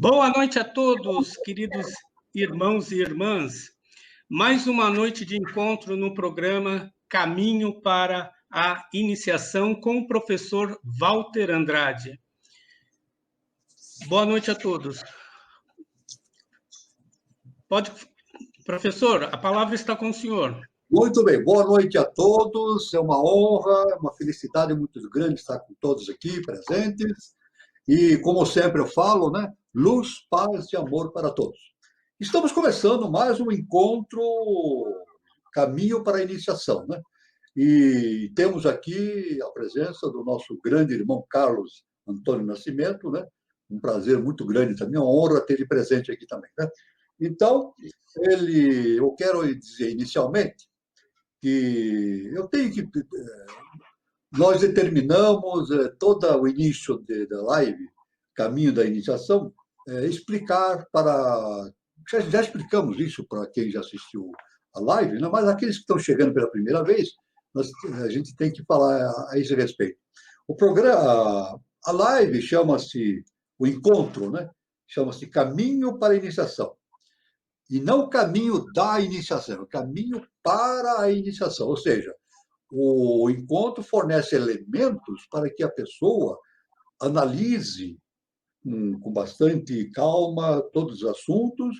Boa noite a todos, queridos irmãos e irmãs. Mais uma noite de encontro no programa Caminho para a Iniciação com o professor Walter Andrade. Boa noite a todos. Professor, a palavra está com o senhor. Muito bem, boa noite a todos. É uma honra, uma felicidade muito grande estar com todos aqui presentes. E, como sempre eu falo, né? Luz, paz e amor para todos. Estamos começando mais um encontro Caminho para a Iniciação, né? E temos aqui a presença do nosso grande irmão Carlos Antônio Nascimento, né? Um prazer muito grande também, uma honra ter ele presente aqui também, né? Então, eu quero dizer inicialmente que eu tenho que... Nós determinamos todo o início da live, Caminho da Iniciação, explicar para... Já explicamos isso para quem já assistiu a live, né? Mas aqueles que estão chegando pela primeira vez, a gente tem que falar a esse respeito. O programa, a live chama-se, o encontro, né? Chama-se Caminho para a Iniciação. E não caminho da iniciação, é caminho para a iniciação. Ou seja, o encontro fornece elementos para que a pessoa analise com bastante calma todos os assuntos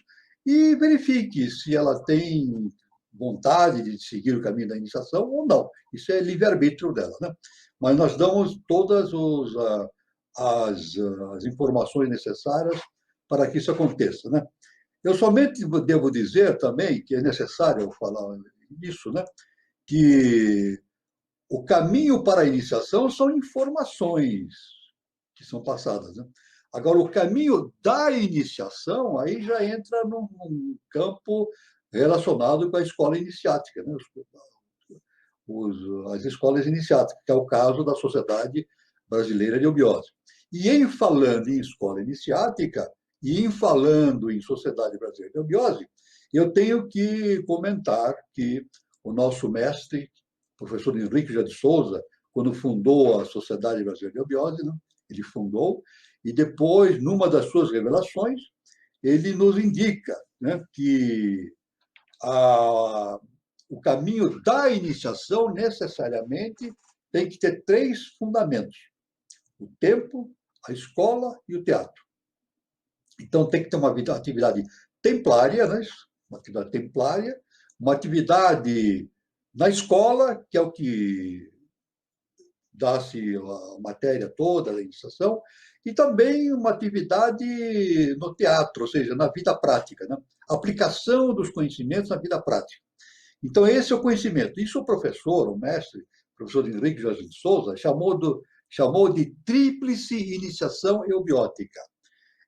e verifique se ela tem vontade de seguir o caminho da iniciação ou não. Isso é livre-arbítrio dela, né? Mas nós damos todas as informações necessárias para que isso aconteça, né? Eu somente devo dizer também que é necessário falar isso, né? Que o caminho para a iniciação são informações que são passadas, né? Agora, o caminho da iniciação aí já entra num campo relacionado com a escola iniciática, né? As escolas iniciáticas, que é o caso da Sociedade Brasileira de Eubiose. E em falando em escola iniciática, e em falando em Sociedade Brasileira de Eubiose, eu tenho que comentar que o nosso mestre, professor Henrique José de Souza, quando fundou a Sociedade Brasileira de Eubiose, né, ele fundou, e depois, numa das suas revelações, ele nos indica, né, que o caminho da iniciação necessariamente tem que ter 3 fundamentos: o tempo, a escola e o teatro. Então, tem que ter uma atividade templária, né? Uma atividade templária, uma atividade na escola, que é o que dá-se a matéria toda da iniciação, e também uma atividade no teatro, ou seja, na vida prática, né? Aplicação dos conhecimentos na vida prática. Então, esse é o conhecimento. Isso o professor, o mestre, o professor Henrique Jorge de Souza, chamou de tríplice iniciação eubiótica.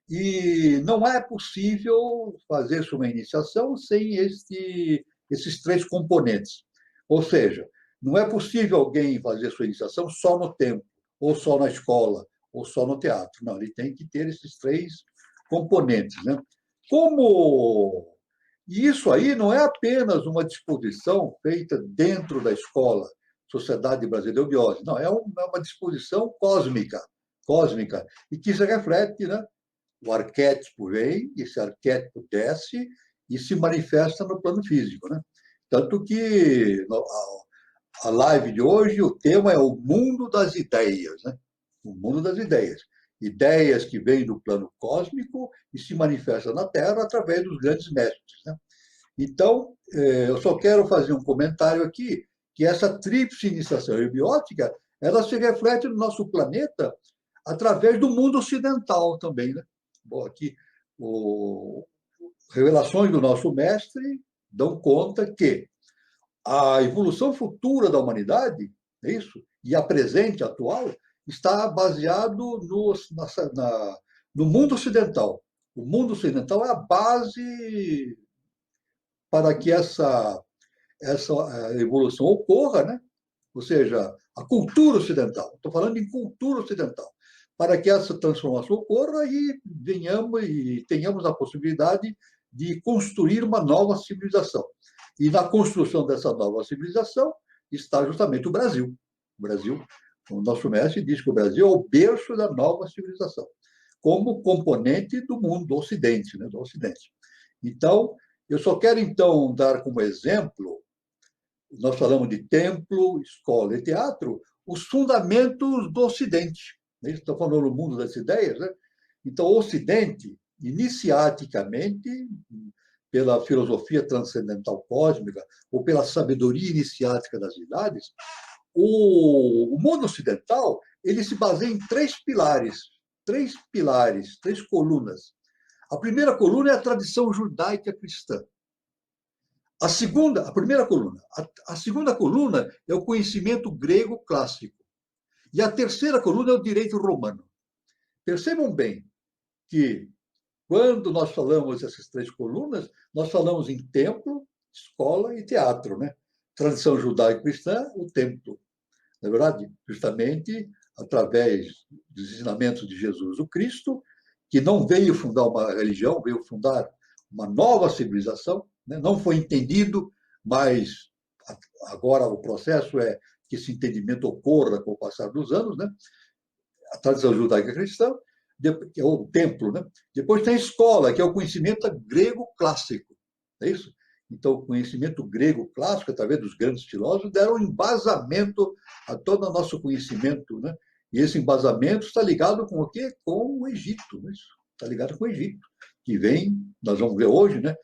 E não é possível fazer uma iniciação sem esses 3 componentes. Ou seja, não é possível alguém fazer sua iniciação só no tempo, ou só na escola, ou só no teatro. Não, ele tem que ter esses 3 componentes, né? E isso aí não é apenas uma disposição feita dentro da escola, Sociedade Brasileira de Eubiose. Não, é uma disposição cósmica, e que se reflete, né? O arquétipo vem, esse arquétipo desce e se manifesta no plano físico, né? Tanto que a live de hoje, o tema é o mundo das ideias, né? O mundo das ideias. Ideias que vêm do plano cósmico e se manifestam na Terra através dos grandes mestres, né? Então, eu só quero fazer um comentário aqui, que essa tríplice iniciação eubiótica, ela se reflete no nosso planeta através do mundo ocidental também, né? Bom, aqui, revelações do nosso mestre dão conta que a evolução futura da humanidade, é isso, e a presente, atual, está baseado no mundo ocidental. O mundo ocidental é a base para que essa evolução ocorra, né? Ou seja, a cultura ocidental. Estou falando em cultura ocidental. Para que essa transformação ocorra e tenhamos a possibilidade de construir uma nova civilização. E na construção dessa nova civilização está justamente o Brasil. O nosso mestre diz que o Brasil é o berço da nova civilização. como componente do mundo, do Ocidente, né? Do Ocidente. Então, eu só quero, então, dar como exemplo, nós falamos de templo, escola e teatro, os fundamentos do Ocidente. Estou falando do mundo das ideias, né? Então, o Ocidente, iniciaticamente, pela filosofia transcendental cósmica ou pela sabedoria iniciática das idades, o mundo ocidental ele se baseia em três pilares, três colunas. A primeira coluna é a tradição judaica cristã. A primeira coluna. A segunda coluna é o conhecimento grego clássico. E a terceira coluna é o direito romano. Percebam bem que, quando nós falamos dessas três colunas, nós falamos em templo, escola e teatro, né? Tradição judaico-cristã, o templo. Na verdade, justamente através dos ensinamentos de Jesus o Cristo, que não veio fundar uma religião, veio fundar uma nova civilização, né? Não foi entendido, mas agora o processo é que esse entendimento ocorra com o passar dos anos, né? A tradição judaica cristã, que é o templo, né? Depois tem a escola, que é o conhecimento grego clássico, é isso? Então, o conhecimento grego clássico, através dos grandes filósofos, deram um embasamento a todo o nosso conhecimento, né? E esse embasamento está ligado com o quê? Com o Egito, né? Está ligado com o Egito, que vem, nós vamos ver hoje, né?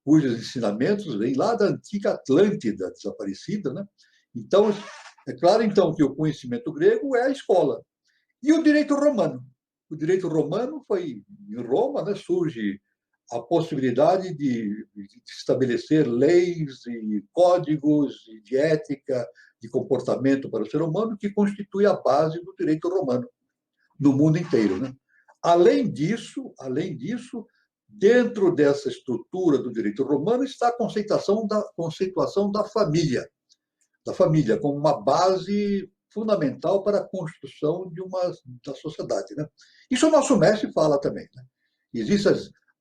Cujos ensinamentos vêm lá da antiga Atlântida, desaparecida, né? Então, é claro, então, que o conhecimento grego é a escola. E o direito romano? O direito romano foi, em Roma, né, surge a possibilidade de estabelecer leis e códigos de ética, de comportamento para o ser humano, que constitui a base do direito romano no mundo inteiro, né? Além disso, dentro dessa estrutura do direito romano está a conceituação da família como uma base fundamental para a construção da sociedade, né? Isso o nosso mestre fala também, né? Existem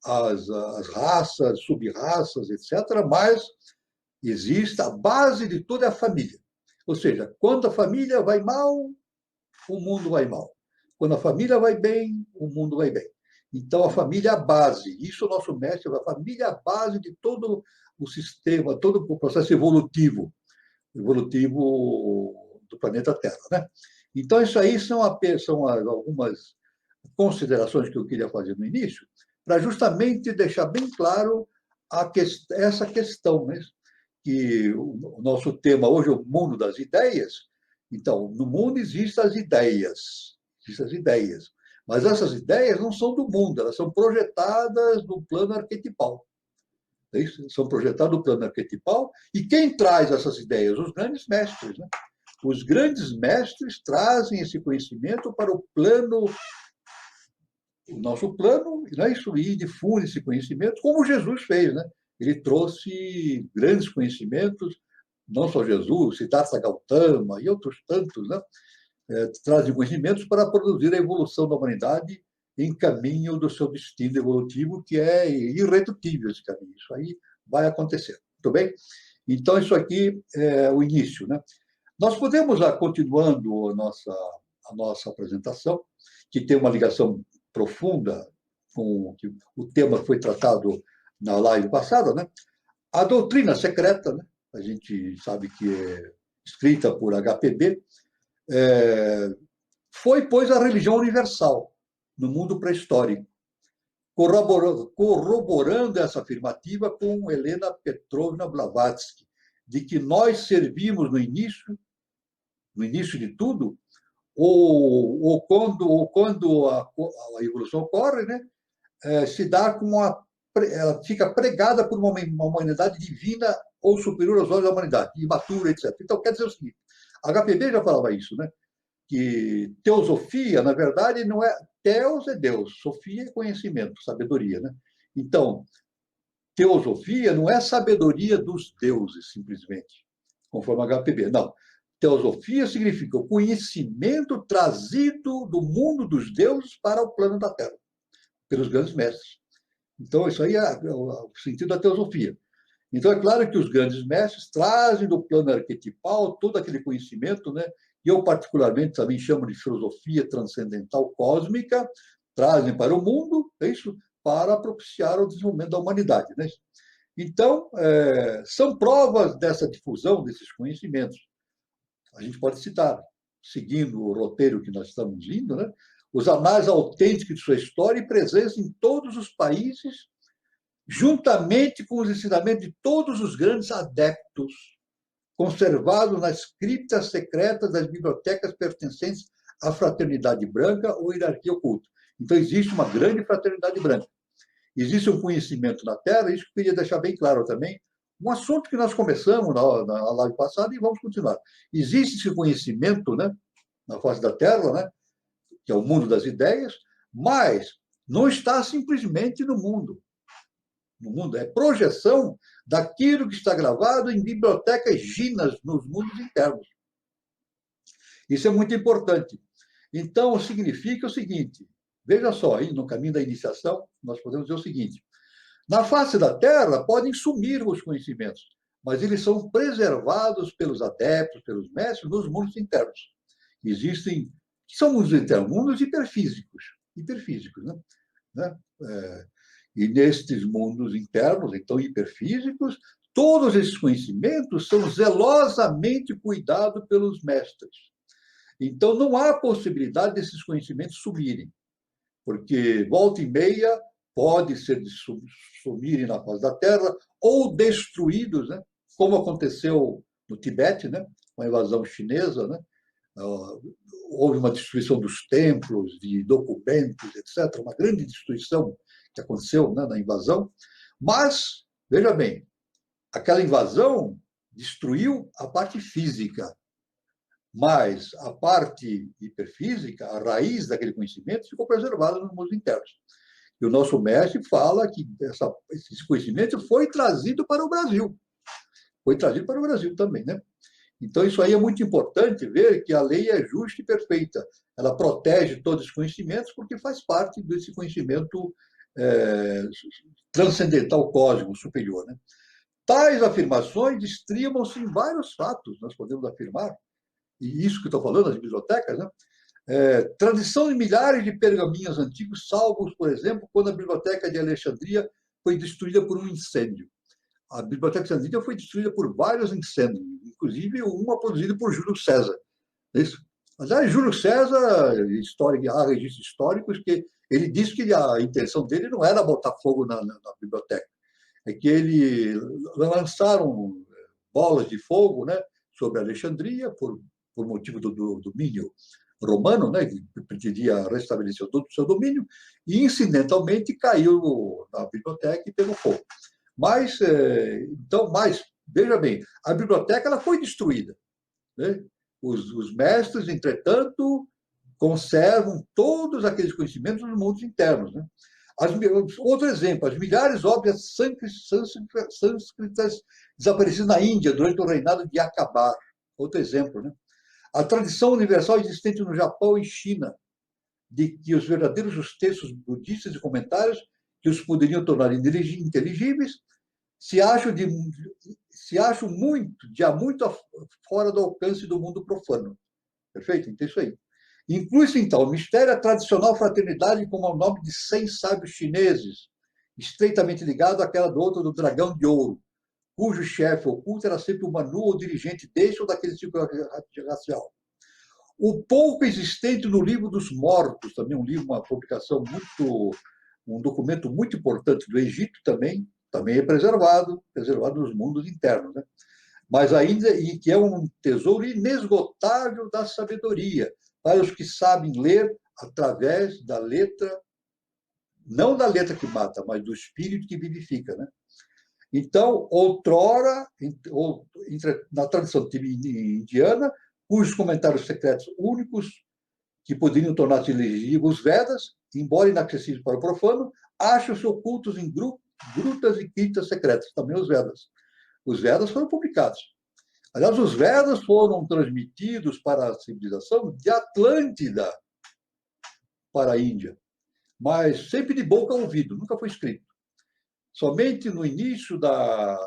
as raças, sub-raças, etc., mas existe a base de tudo é a família. Ou seja, quando a família vai mal, o mundo vai mal. Quando a família vai bem, o mundo vai bem. Então, a família é a base. Isso o nosso mestre, a família é a base de todo o sistema, todo o processo evolutivo do planeta Terra, né? Então, isso aí são algumas considerações que eu queria fazer no início, para justamente deixar bem claro essa questão, né? Que o nosso tema hoje é o mundo das ideias. Então, no mundo existem as ideias, mas essas ideias não são do mundo, elas são projetadas no plano arquetipal. São projetadas no plano arquetipal, e quem traz essas ideias? Os grandes mestres, né? Os grandes mestres trazem esse conhecimento para o nosso plano, né? Isso, e difunde esse conhecimento, como Jesus fez, né? Ele trouxe grandes conhecimentos, não só Jesus, Siddhartha Gautama e outros tantos, né? Trazem conhecimentos para produzir a evolução da humanidade em caminho do seu destino evolutivo, que é irredutível esse caminho. Isso aí vai acontecer. Muito bem? Então, isso aqui é o início, né? Nós podemos, continuando a nossa apresentação, que tem uma ligação profunda com o que o tema foi tratado na live passada, né? A doutrina secreta, né? A gente sabe que é escrita por HPB, foi, pois, a religião universal no mundo pré-histórico, corroborando essa afirmativa com Helena Petrovna Blavatsky, de que nós servimos no início de tudo, ou quando a evolução ocorre, né, se dá com ela fica pregada por uma humanidade divina ou superior aos olhos da humanidade, imatura, etc. Então, quer dizer o seguinte, a HPB já falava isso, né? Que teosofia, na verdade, não é... Teos é Deus, sofia é conhecimento, sabedoria, né? Então, teosofia não é sabedoria dos deuses, simplesmente, conforme a HPB. Não. Teosofia significa o conhecimento trazido do mundo dos deuses para o plano da Terra, pelos grandes mestres. Então, isso aí é o sentido da teosofia. Então, é claro que os grandes mestres trazem do plano arquetipal todo aquele conhecimento, né? E eu, particularmente, também chamo de filosofia transcendental cósmica, trazem para o mundo, é isso, para propiciar o desenvolvimento da humanidade. Né? Então, são provas dessa difusão desses conhecimentos. A gente pode citar, seguindo o roteiro que nós estamos indo, né? Os anais autênticos de sua história e presença em todos os países, juntamente com os ensinamentos de todos os grandes adeptos, conservados nas criptas secretas das bibliotecas pertencentes à fraternidade branca ou hierarquia oculta. Então, existe uma grande fraternidade branca. Existe um conhecimento na Terra, isso que eu queria deixar bem claro também, um assunto que nós começamos na live passada e vamos continuar. Existe esse conhecimento, né, na face da Terra, né, que é o mundo das ideias, mas não está simplesmente no mundo. No mundo é projeção daquilo que está gravado em bibliotecas ginas nos mundos internos. Isso é muito importante. Então, significa o seguinte, veja só, aí, no caminho da iniciação, nós podemos dizer o seguinte, na face da Terra podem sumir os conhecimentos, mas eles são preservados pelos adeptos, pelos mestres, nos mundos internos. Existem, que são mundos internos, mundos hiperfísicos, né? E nestes mundos internos, então hiperfísicos, todos esses conhecimentos são zelosamente cuidados pelos mestres. Então, não há possibilidade desses conhecimentos sumirem, porque volta e meia pode ser de sumirem na face da Terra ou destruídos, né? Como aconteceu no Tibete, né? Com a invasão chinesa, né? Houve uma destruição dos templos, de documentos, etc., uma grande destruição que aconteceu, né, na invasão, mas, veja bem, aquela invasão destruiu a parte física, mas a parte hiperfísica, a raiz daquele conhecimento, ficou preservada nos mundos internos. E o nosso mestre fala que esse conhecimento foi trazido para o Brasil. Foi trazido para o Brasil também, né? Então, isso aí é muito importante ver que a lei é justa e perfeita. Ela protege todos os conhecimentos porque faz parte desse conhecimento transcendental, cósmico, superior. Né? Tais afirmações estribam-se em vários fatos, nós podemos afirmar, e isso que estou falando, as bibliotecas, né? Tradição de milhares de pergaminhos antigos, salvos, por exemplo, quando a Biblioteca de Alexandria foi destruída por um incêndio. A Biblioteca de Alexandria foi destruída por vários incêndios, inclusive uma produzida por Júlio César. É isso? Mas Júlio César, há registros históricos que ele disse que a intenção dele não era botar fogo na biblioteca, é que ele lançaram bolas de fogo, né, sobre Alexandria por motivo do domínio romano, né, que pretendia restabelecer o seu domínio, e incidentalmente caiu na biblioteca e pegou fogo. Mas, veja bem, a biblioteca ela foi destruída. Né? Os mestres, entretanto, conservam todos aqueles conhecimentos nos mundos internos. Né? Outro exemplo, as milhares de obras sânscritas desaparecidas na Índia durante o reinado de Akbar. Outro exemplo. Né? A tradição universal existente no Japão e China, de que os verdadeiros textos budistas e comentários que os poderiam tornar inteligíveis, se acham muito fora do alcance do mundo profano. Perfeito? Então, isso aí. Inclui-se, então, o mistério da tradicional fraternidade como o nome de 100 sábios chineses, estreitamente ligado àquela do outro do dragão de ouro, cujo chefe oculto era sempre o Manu ou dirigente deste ou daquele tipo racial. O pouco existente no Livro dos Mortos, também uma publicação um documento muito importante do Egito também é preservado nos mundos internos, né? Mas ainda, e que é um tesouro inesgotável da sabedoria, para os que sabem ler através da letra, não da letra que mata, mas do espírito que vivifica, né? Então, outrora, na tradição indiana, cujos comentários secretos únicos que poderiam tornar-se ilegíveis os Vedas, embora inacessíveis para o profano, acham-se ocultos em grutas e criptas secretas, também os Vedas. Os Vedas foram publicados. Aliás, os Vedas foram transmitidos para a civilização de Atlântida para a Índia, mas sempre de boca a ouvido, nunca foi escrito. Somente no início da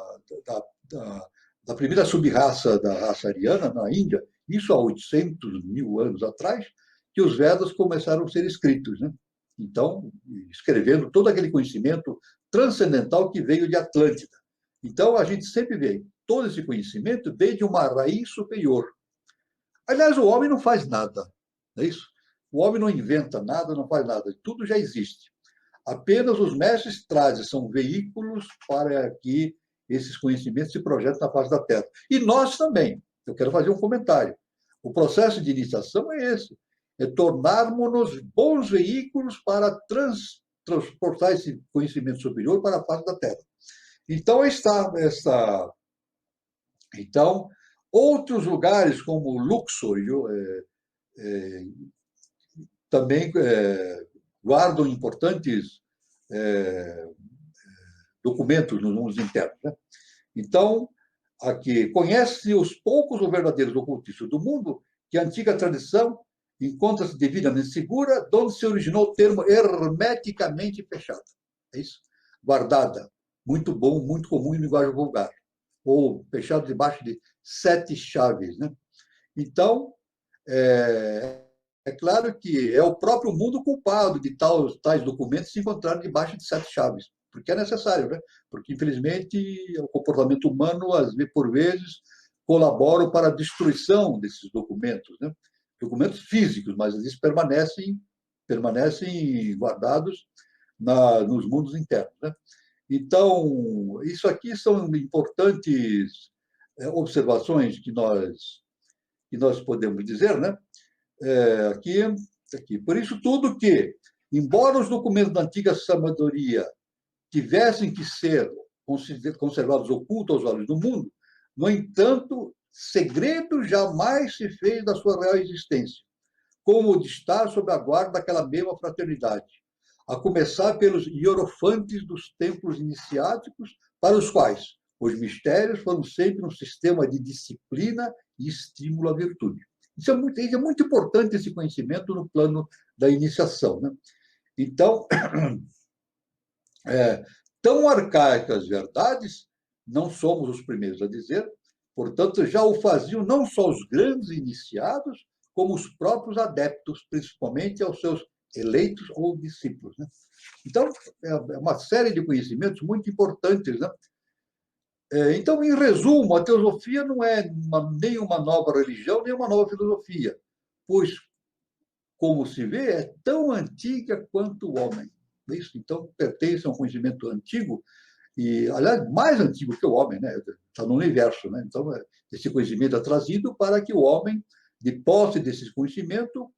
primeira sub-raça da raça ariana, na Índia, isso há 800 mil anos atrás, que os Vedas começaram a ser escritos. Né? Então, escrevendo todo aquele conhecimento transcendental que veio de Atlântida. Então, a gente sempre vê, todo esse conhecimento veio de uma raiz superior. Aliás, o homem não faz nada, não é isso? O homem não inventa nada, não faz nada, tudo já existe. Apenas os mestres trazem, são veículos para que esses conhecimentos se projetem na face da Terra. E nós também. Eu quero fazer um comentário. O processo de iniciação é esse, é tornarmos-nos bons veículos para transportar esse conhecimento superior para a face da Terra. Então, então outros lugares como Luxor também guardam importantes documentos nos mundos internos. Né? Então, aqui, conhece os poucos ou verdadeiros ocultistas do mundo que a antiga tradição encontra-se devidamente segura, de onde se originou o termo hermeticamente fechada. É isso? Guardada. Muito bom, muito comum em linguagem vulgar. Ou fechado debaixo de 7 chaves. Né? Então, é claro que é o próprio mundo culpado de tais documentos se encontrarem debaixo de 7 chaves, porque é necessário, né? Porque, infelizmente, o comportamento humano, por vezes, colabora para a destruição desses documentos, né? Documentos físicos, mas eles permanecem guardados nos mundos internos, né? Então, isso aqui são importantes observações que nós podemos dizer, né? Aqui. Por isso, tudo que, embora os documentos da antiga sabedoria tivessem que ser conservados ocultos aos olhos do mundo, no entanto, segredo jamais se fez da sua real existência, como o de estar sob a guarda daquela mesma fraternidade, a começar pelos hierofantes dos templos iniciáticos, para os quais os mistérios foram sempre um sistema de disciplina e estímulo à virtude. Isso é muito importante, esse conhecimento no plano da iniciação. Né? Então, tão arcaicas verdades, não somos os primeiros a dizer, portanto, já o faziam não só os grandes iniciados, como os próprios adeptos, principalmente aos seus eleitos ou discípulos. Né? Então, é uma série de conhecimentos muito importantes. Né? Então, em resumo, a teosofia não é nem uma nova religião, nem uma nova filosofia, pois, como se vê, é tão antiga quanto o homem. Então, pertence a um conhecimento antigo, e, aliás, mais antigo que o homem, né? Está no universo. Né? Então, esse conhecimento é trazido para que o homem, de posse desse conhecimento,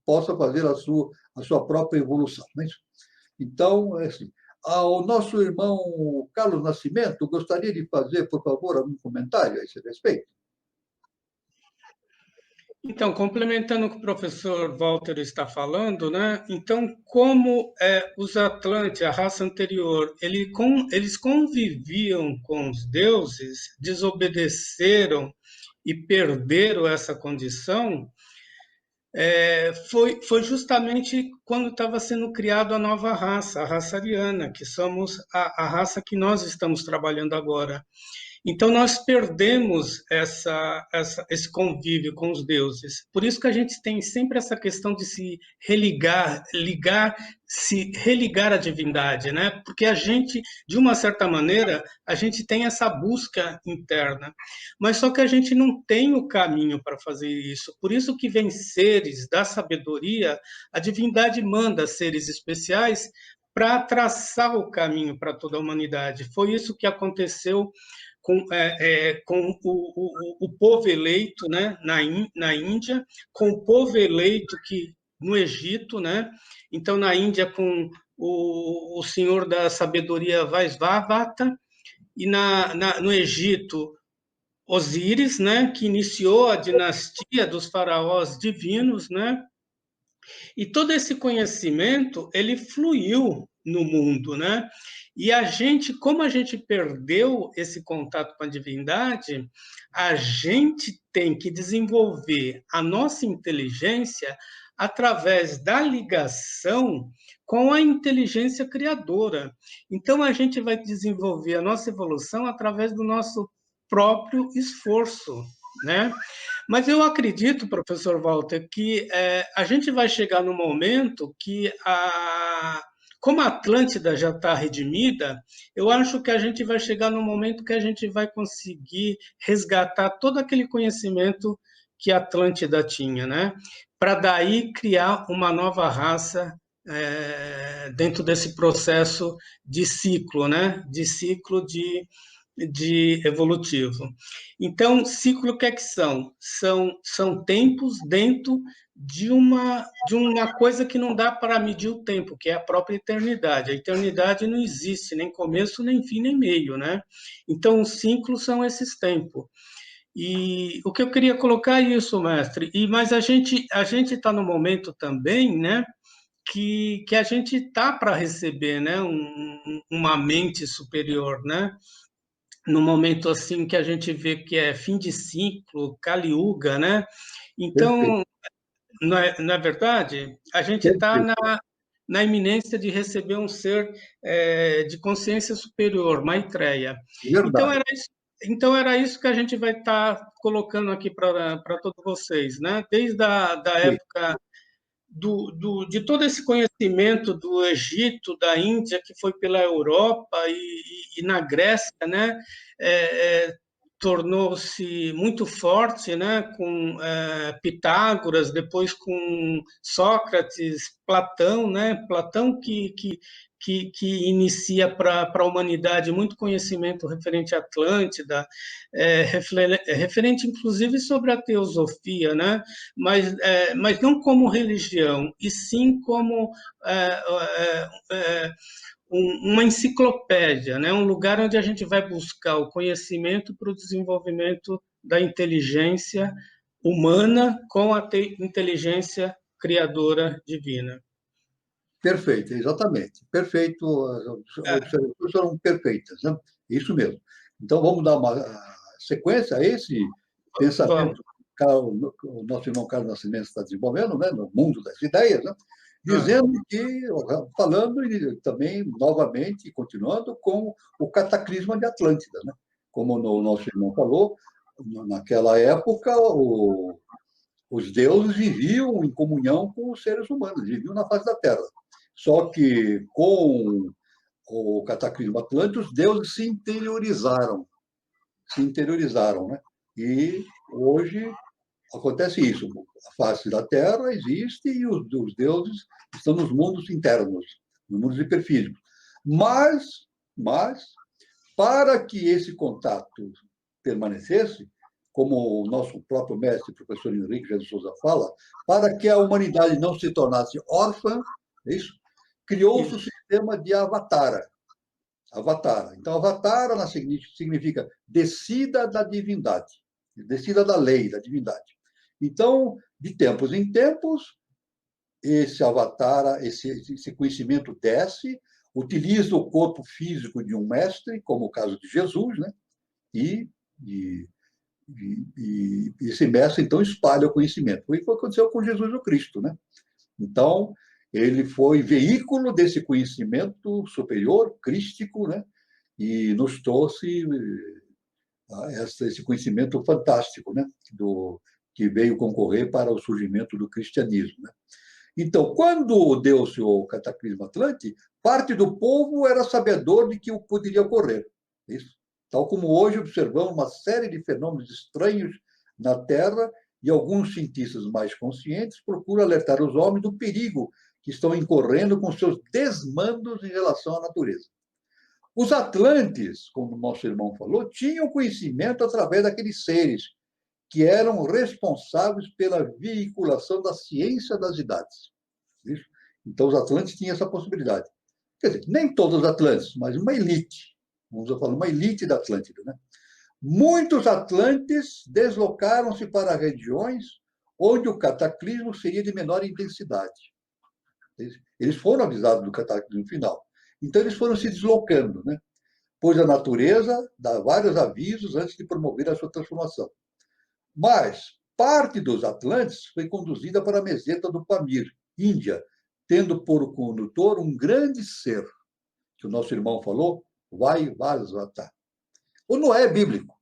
possa fazer a sua própria evolução. Não é isso? Então, assim, ao nosso irmão Carlos Nascimento, gostaria de fazer, por favor, algum comentário a esse respeito? Então, complementando o que o professor Walter está falando, né? Então, como os Atlantes, a raça anterior, eles conviviam com os deuses, desobedeceram e perderam essa condição, foi justamente quando estava sendo criada a nova raça, a raça ariana, que somos a raça que nós estamos trabalhando agora. Então, nós perdemos esse convívio com os deuses. Por isso que a gente tem sempre essa questão de se religar à divindade, né? Porque a gente, de uma certa maneira, a gente tem essa busca interna, mas só que a gente não tem o caminho para fazer isso. Por isso que vem seres da sabedoria, a divindade manda seres especiais para traçar o caminho para toda a humanidade. Foi isso que aconteceu com o povo eleito, né, na Índia, com o povo eleito no Egito, né? Então, na Índia, com o senhor da sabedoria Vaisvavata, e no Egito, Osíris, né, que iniciou a dinastia dos faraós divinos, né? E todo esse conhecimento, ele fluiu no mundo, né? E a gente, como a gente perdeu esse contato com a divindade, a gente tem que desenvolver a nossa inteligência através da ligação com a inteligência criadora. Então, a gente vai desenvolver a nossa evolução através do nosso próprio esforço, né? Mas eu acredito, professor Walter, que a gente vai chegar no momento que, como a Atlântida já está redimida, eu acho que a gente vai chegar no momento que a gente vai conseguir resgatar todo aquele conhecimento que a Atlântida tinha, né? Para daí criar uma nova raça dentro desse processo de ciclo, né? De ciclo de evolutivo. Então, ciclo o que é que são? São tempos dentro de uma coisa que não dá para medir o tempo, que é a própria eternidade. A eternidade não existe, nem começo, nem fim, nem meio, né? Então, os ciclos são esses tempos. E o que eu queria colocar é isso, mestre. Mas a gente está no momento também, né? Que a gente está para receber, né? Uma mente superior, né? No momento assim que a gente vê que é fim de ciclo, Kali Yuga, né? Perfeito, Então, não é verdade? A gente está perfeito. na iminência de receber um ser de consciência superior, Maitreya. Então, Verdade. era isso que a gente vai estar colocando aqui para todos vocês, né? Desde da época de todo esse conhecimento do Egito, da Índia, que foi pela Europa e na Grécia, né, tornou-se muito forte, né, com Pitágoras, depois com Sócrates, Platão, né, Platão que inicia para a humanidade muito conhecimento referente à Atlântida, referente inclusive sobre a teosofia, né, mas não como religião, e sim como é, é, é, uma enciclopédia, né? Um lugar onde a gente vai buscar o conhecimento para o desenvolvimento da inteligência humana com a inteligência criadora divina. Perfeito, exatamente. Perfeito. As observações foram perfeitas, né? Isso mesmo. Então, vamos dar uma sequência a esse Vamos. pensamento que o nosso irmão Carlos Nascimento está desenvolvendo, né? No mundo das ideias, né? Ah, Dizendo que, falando e também, novamente, continuando com o cataclisma de Atlântida, né? Como o nosso irmão falou, naquela época, os deuses viviam em comunhão com os seres humanos, viviam na face da Terra. Só que com o cataclismo atlântico, os deuses se interiorizaram, né? E hoje acontece isso. A face da Terra existe e os deuses estão nos mundos internos, nos mundos hiperfísicos. Mas, para que esse contato permanecesse, como o nosso próprio mestre, professor Henrique Jesus Souza fala, para que a humanidade não se tornasse órfã, é isso? Criou-se o isso. sistema de Avatara. Avatara. Então, Avatara significa descida da divindade, descida da lei, da divindade. Então, de tempos em tempos, esse Avatara, esse conhecimento desce, utiliza o corpo físico de um mestre, como o caso de Jesus, né? E, e, e esse mestre, então, espalha o conhecimento. Foi o que aconteceu com Jesus o Cristo, né? Então, ele foi veículo desse conhecimento superior, crístico, né? E nos trouxe esse conhecimento fantástico, né? Que veio concorrer para o surgimento do cristianismo, né? Então, quando deu-se o cataclismo Atlante, parte do povo era sabedor de que o poderia ocorrer. Isso. Tal como hoje observamos uma série de fenômenos estranhos na Terra e alguns cientistas mais conscientes procuram alertar os homens do perigo que estão incorrendo com seus desmandos em relação à natureza. Os atlantes, como o nosso irmão falou, tinham conhecimento através daqueles seres que eram responsáveis pela veiculação da ciência das idades. Isso? Então, os atlantes tinham essa possibilidade. Quer dizer, nem todos os atlantes, mas uma elite. Vamos falar, uma elite da Atlântida. Né? Muitos atlantes deslocaram-se para regiões onde o cataclismo seria de menor intensidade. Eles foram avisados do cataclismo final. Então, eles foram se deslocando, né? Pois a natureza dá vários avisos antes de promover a sua transformação. Mas parte dos atlantes foi conduzida para a meseta do Pamir, Índia, tendo por condutor um grande ser, que o nosso irmão falou, Vaivasvata. O Noé é bíblico,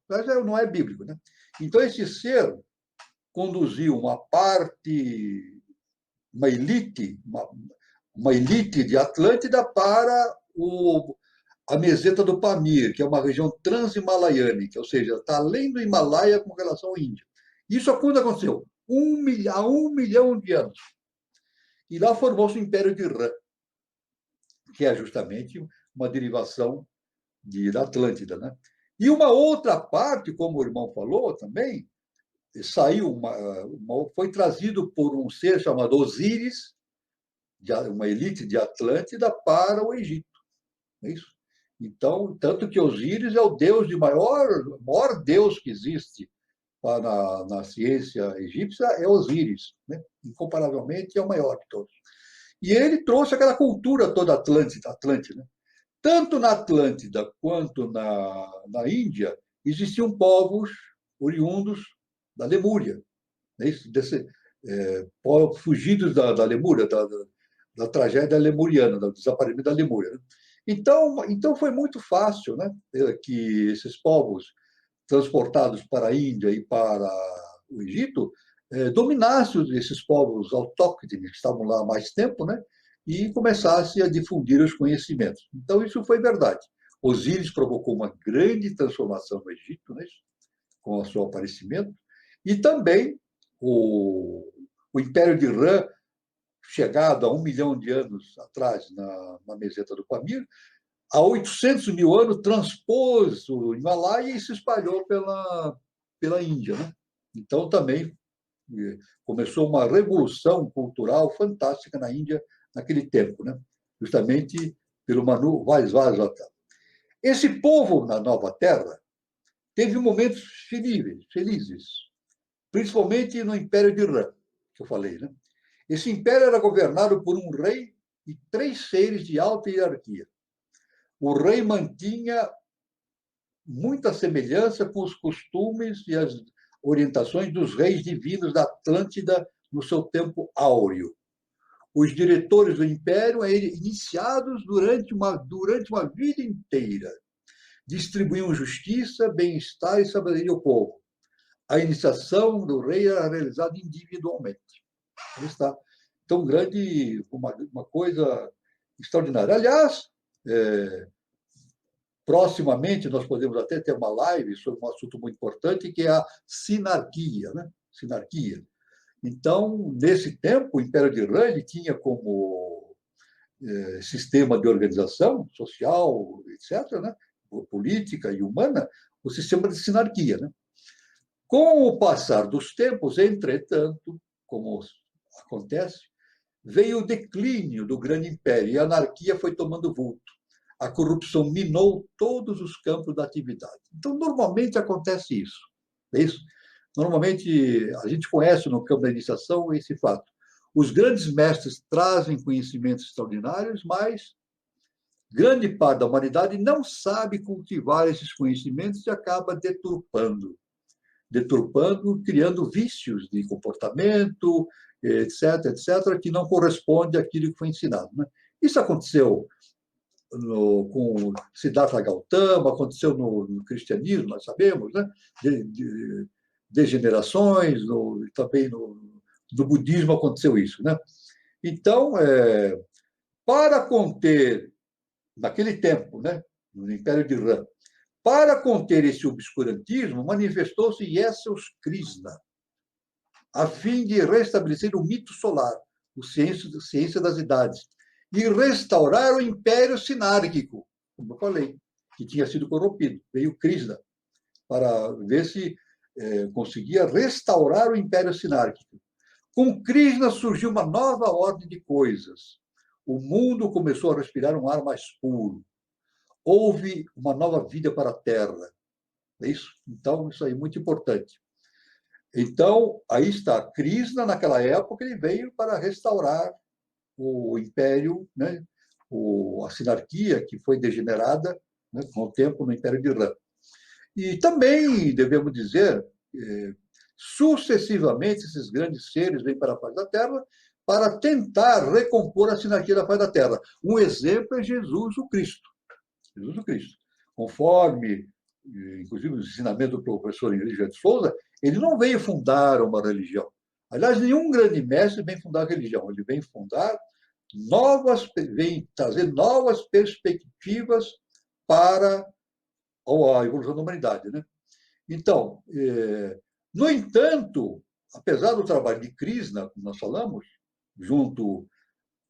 mas não é bíblico, né? Então, esse ser conduziu uma elite, uma elite de Atlântida para a meseta do Pamir, que é uma região transhimalaíaca, ou seja, está além do Himalaia com relação à Índia. Isso quando aconteceu? Há 1 milhão de anos. E lá formou-se o Império de Irã, que é justamente uma derivação da Atlântida, né? E uma outra parte, como o irmão falou também, foi trazido por um ser chamado Osíris, uma elite de Atlântida, para o Egito. É isso? Então, tanto que Osíris é o deus maior deus que existe na ciência egípcia, é Osíris, né? Incomparavelmente é o maior de todos. E ele trouxe aquela cultura toda Atlântida, né? Tanto na Atlântida quanto na Índia, existiam povos oriundos da Lemúria, né? Povos fugidos da Lemúria, da tragédia lemuriana, do desaparecimento da Lemúria, né? Então foi muito fácil, né, que esses povos transportados para a Índia e para o Egito dominassem esses povos autóctones que estavam lá há mais tempo, né, e começassem a difundir os conhecimentos. Então isso foi verdade. Osíris provocou uma grande transformação no Egito, né, com o seu aparecimento, e também o Império de Irã, chegado a 1 milhão de anos atrás na meseta do Pamir, há 800 mil anos transpôs o Himalaia e se espalhou pela Índia, né? Então também começou uma revolução cultural fantástica na Índia naquele tempo, né? Justamente pelo Manu Vajrayana. Esse povo na Nova Terra teve momentos felizes, principalmente no Império de Irã, que eu falei, né? Esse império era governado por um rei e 3 seres de alta hierarquia. O rei mantinha muita semelhança com os costumes e as orientações dos reis divinos da Atlântida no seu tempo áureo. Os diretores do império eram iniciados durante uma vida inteira. Distribuíam justiça, bem-estar e sabedoria ao povo. A iniciação do rei era realizada individualmente. Aí está. Então, uma coisa extraordinária. Aliás, proximamente nós podemos até ter uma live sobre um assunto muito importante, que é a sinarquia, né? Sinarquia. Então, nesse tempo, o Império de Irã tinha como sistema de organização social, etc., né? Política e humana, o sistema de sinarquia, né? Com o passar dos tempos, entretanto, como acontece, veio o declínio do grande império e a anarquia foi tomando vulto. A corrupção minou todos os campos da atividade. Então, normalmente acontece isso. É isso? Normalmente, a gente conhece no campo da iniciação esse fato. Os grandes mestres trazem conhecimentos extraordinários, mas grande parte da humanidade não sabe cultivar esses conhecimentos e acaba deturpando, criando vícios de comportamento, etc., que não corresponde àquilo que foi ensinado, né? Isso aconteceu com Siddhartha Gautama, aconteceu no cristianismo, nós sabemos, né? Degenerações, também no budismo aconteceu isso, né? Então, para conter, naquele tempo, né, no Império de Irã, para conter esse obscurantismo, manifestou-se Jesus Krishna, a fim de restabelecer o mito solar, a ciência das idades, e restaurar o Império Sinárquico, como eu falei, que tinha sido corrompido. Veio Krishna para ver se conseguia restaurar o Império Sinárquico. Com Krishna surgiu uma nova ordem de coisas. O mundo começou a respirar um ar mais puro. Houve uma nova vida para a Terra. É isso? Então, isso aí é muito importante. Então, aí está. Krishna, naquela época, ele veio para restaurar o império, né? A sinarquia, que foi degenerada, né, com o tempo no Império de Irã. E também, devemos dizer, sucessivamente, esses grandes seres vêm para a face da Terra para tentar recompor a sinarquia da face da Terra. Um exemplo é Jesus o Cristo. Jesus o Cristo. Conforme, inclusive, os ensinamentos do professor Henrique de Souza, Ele não veio fundar uma religião. Aliás, nenhum grande mestre vem fundar religião. Ele vem vem trazer novas perspectivas para a evolução da humanidade, né? Então, no entanto, apesar do trabalho de Krishna, como nós falamos, junto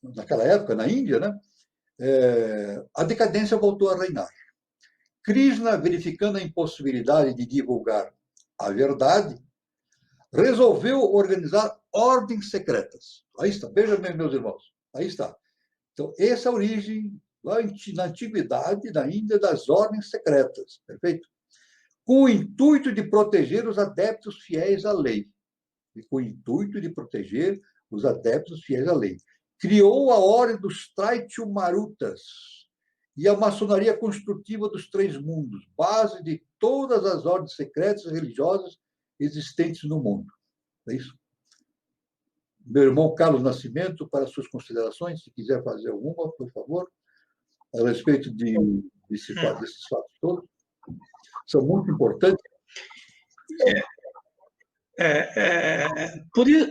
naquela época na Índia, né? A decadência voltou a reinar. Krishna, verificando a impossibilidade de divulgar a verdade, resolveu organizar ordens secretas. Aí está, veja bem, meus irmãos, aí está. Então, essa é a origem, lá na antiguidade, na Índia, das ordens secretas, perfeito? Com o intuito de proteger os adeptos fiéis à lei. E com o intuito de proteger os adeptos fiéis à lei. Criou a ordem dos Traityumarutas e a maçonaria construtiva dos três mundos, base de todas as ordens secretas e religiosas existentes no mundo. É isso? Meu irmão Carlos Nascimento, para suas considerações, se quiser fazer alguma, por favor, a respeito desses fatos todos. São muito importantes.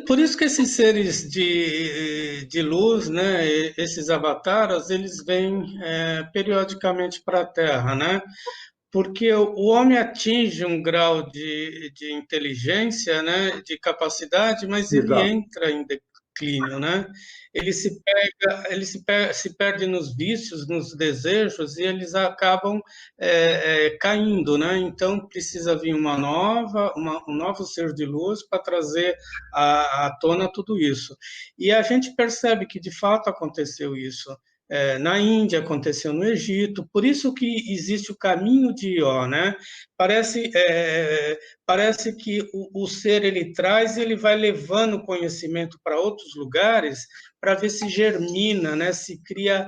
Por isso que esses seres de luz, né, esses avataras, eles vêm periodicamente para a Terra, né? Porque o homem atinge um grau de inteligência, né, de capacidade, mas ele Exato. entra em declínio, né? Se perde nos vícios, nos desejos, e eles acabam caindo, né? Então precisa vir um novo ser de luz para trazer à tona tudo isso. E a gente percebe que de fato aconteceu isso. Na Índia, aconteceu no Egito, por isso que existe o caminho de Ió, né? Parece que o ser ele traz e ele vai levando conhecimento para outros lugares para ver se germina, né? Se cria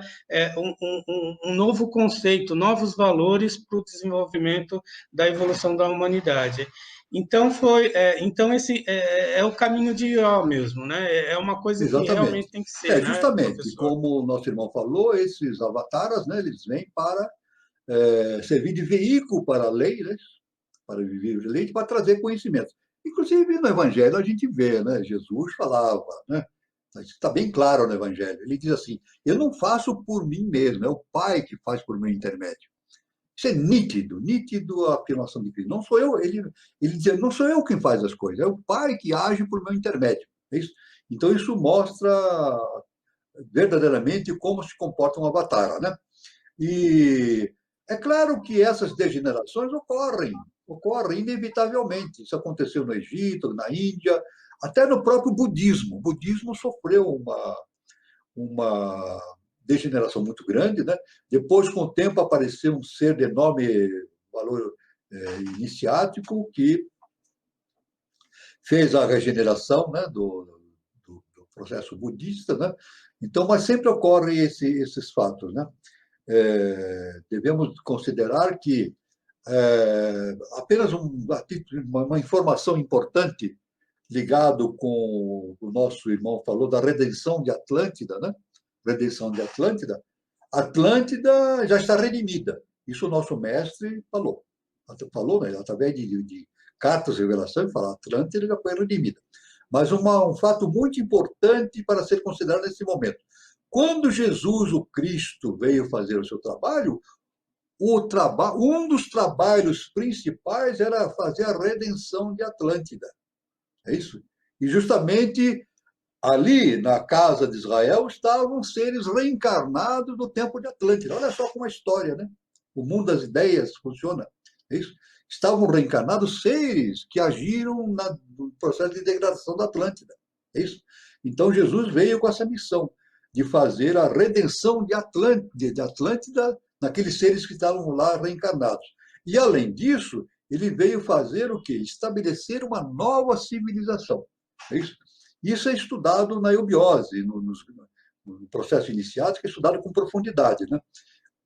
um novo conceito, novos valores para o desenvolvimento da evolução da humanidade. Então esse é o caminho de Ió mesmo, né? É uma coisa que Exatamente. realmente tem que ser, né, Justamente, professor? como o nosso irmão falou, esses avataras, né, eles vêm para servir de veículo para a lei, né, para viver a lei, para trazer conhecimento. Inclusive, no Evangelho, a gente vê, né, Jesus falava, né, está bem claro no Evangelho, ele diz assim, eu não faço por mim mesmo, é o Pai que faz por meu intermédio. Isso é nítido a afirmação de Cristo. Não sou eu, ele diz, não sou eu quem faz as coisas, é o Pai que age por meu intermédio. É isso? Então, isso mostra verdadeiramente como se comporta um avatar, né? E é claro que essas degenerações ocorrem inevitavelmente. Isso aconteceu no Egito, na Índia, até no próprio budismo. O budismo sofreu uma degeneração muito grande, né? Depois, com o tempo, apareceu um ser de enorme valor iniciático que fez a regeneração, né, do processo budista, né? Então, mas sempre ocorrem esses fatos, né? Devemos considerar que apenas uma informação importante ligado com o nosso irmão falou da redenção de Atlântida, né? Redenção de Atlântida. Atlântida já está redimida. Isso o nosso mestre falou. Falou, né? Através de cartas de revelação, ele fala, Atlântida já foi redimida. Mas um fato muito importante para ser considerado nesse momento. Quando Jesus, o Cristo, veio fazer o seu trabalho, um dos trabalhos principais era fazer a redenção de Atlântida. É isso? E justamente ali, na casa de Israel, estavam seres reencarnados do tempo de Atlântida. Olha só como é a história, né? O mundo das ideias funciona. É isso? Estavam reencarnados seres que agiram no processo de degradação da Atlântida. É isso? Então, Jesus veio com essa missão de fazer a redenção de Atlântida naqueles seres que estavam lá reencarnados. E, além disso, ele veio fazer o quê? Estabelecer uma nova civilização. É isso? Isso é estudado na eubiose, no processo iniciático, é estudado com profundidade, né?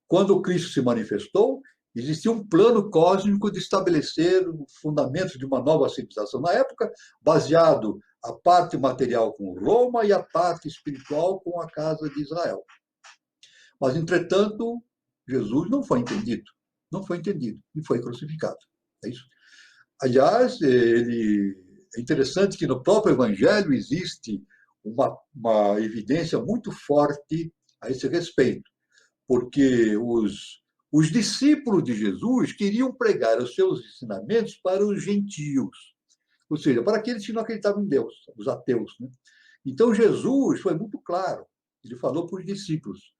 Quando o Cristo se manifestou, existia um plano cósmico de estabelecer os fundamentos de uma nova civilização. Na época, baseado a parte material com Roma e a parte espiritual com a casa de Israel. Mas, entretanto, Jesus não foi entendido e foi crucificado. É isso? Aliás, é interessante que no próprio Evangelho existe uma evidência muito forte a esse respeito, porque os discípulos de Jesus queriam pregar os seus ensinamentos para os gentios, ou seja, para aqueles que não acreditavam em Deus, os ateus, né? Então, Jesus foi muito claro. Ele falou para os discípulos: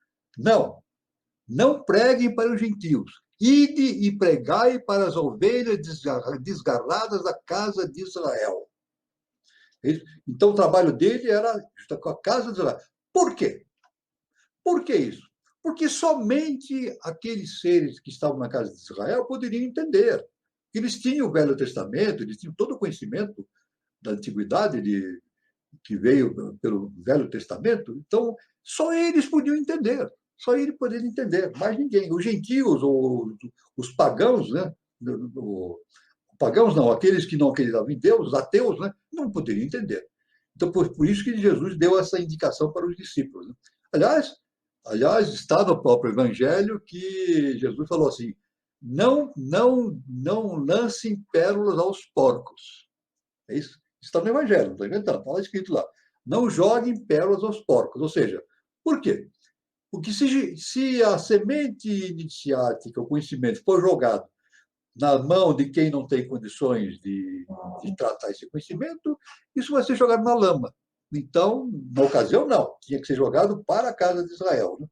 não preguem para os gentios. Ide e pregai para as ovelhas desgarradas da casa de Israel. Então, o trabalho dele era com a casa de Israel. Por quê? Por que isso? Porque somente aqueles seres que estavam na casa de Israel poderiam entender. Eles tinham o Velho Testamento, eles tinham todo o conhecimento da antiguidade que veio pelo Velho Testamento, então só eles podiam entender, só eles poderiam entender, mais ninguém. Os gentios, ou os pagãos, né? Pagãos não, aqueles que não acreditavam em Deus, os ateus, né? Não poderiam entender. Então, por isso que Jesus deu essa indicação para os discípulos, né? Aliás, está no próprio Evangelho que Jesus falou assim: não lancem pérolas aos porcos. É isso? Está no Evangelho, não estou inventando, está lá escrito lá. Não joguem pérolas aos porcos. Ou seja, por quê? Porque se a semente iniciática, o conhecimento, for jogado na mão de quem não tem condições de tratar esse conhecimento, isso vai ser jogado na lama. Então, na ocasião, não. Tinha que ser jogado para a casa de Israel, né?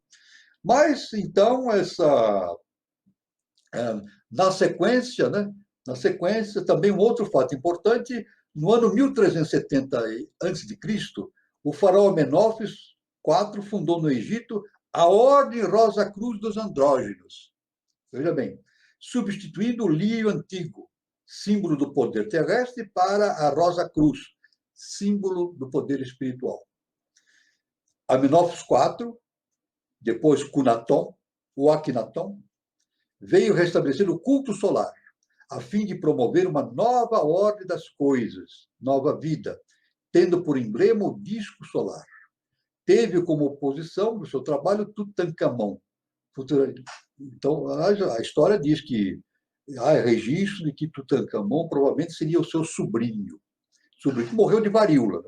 Mas, então, na sequência, né? Na sequência, também um outro fato importante: no ano 1370 a.C., o faraó Amenófis IV fundou no Egito a Ordem Rosa Cruz dos Andrógenos. Veja bem, substituindo o lírio antigo, símbolo do poder terrestre, para a Rosa Cruz, símbolo do poder espiritual. Amenófis IV, depois Cunaton, ou Akhenaton, veio restabelecer o culto solar, a fim de promover uma nova ordem das coisas, nova vida, tendo por emblema o disco solar. Teve como oposição no seu trabalho Tutankhamon. Então, a história diz que há registro de que Tutankhamon provavelmente seria o seu sobrinho que morreu de varíola.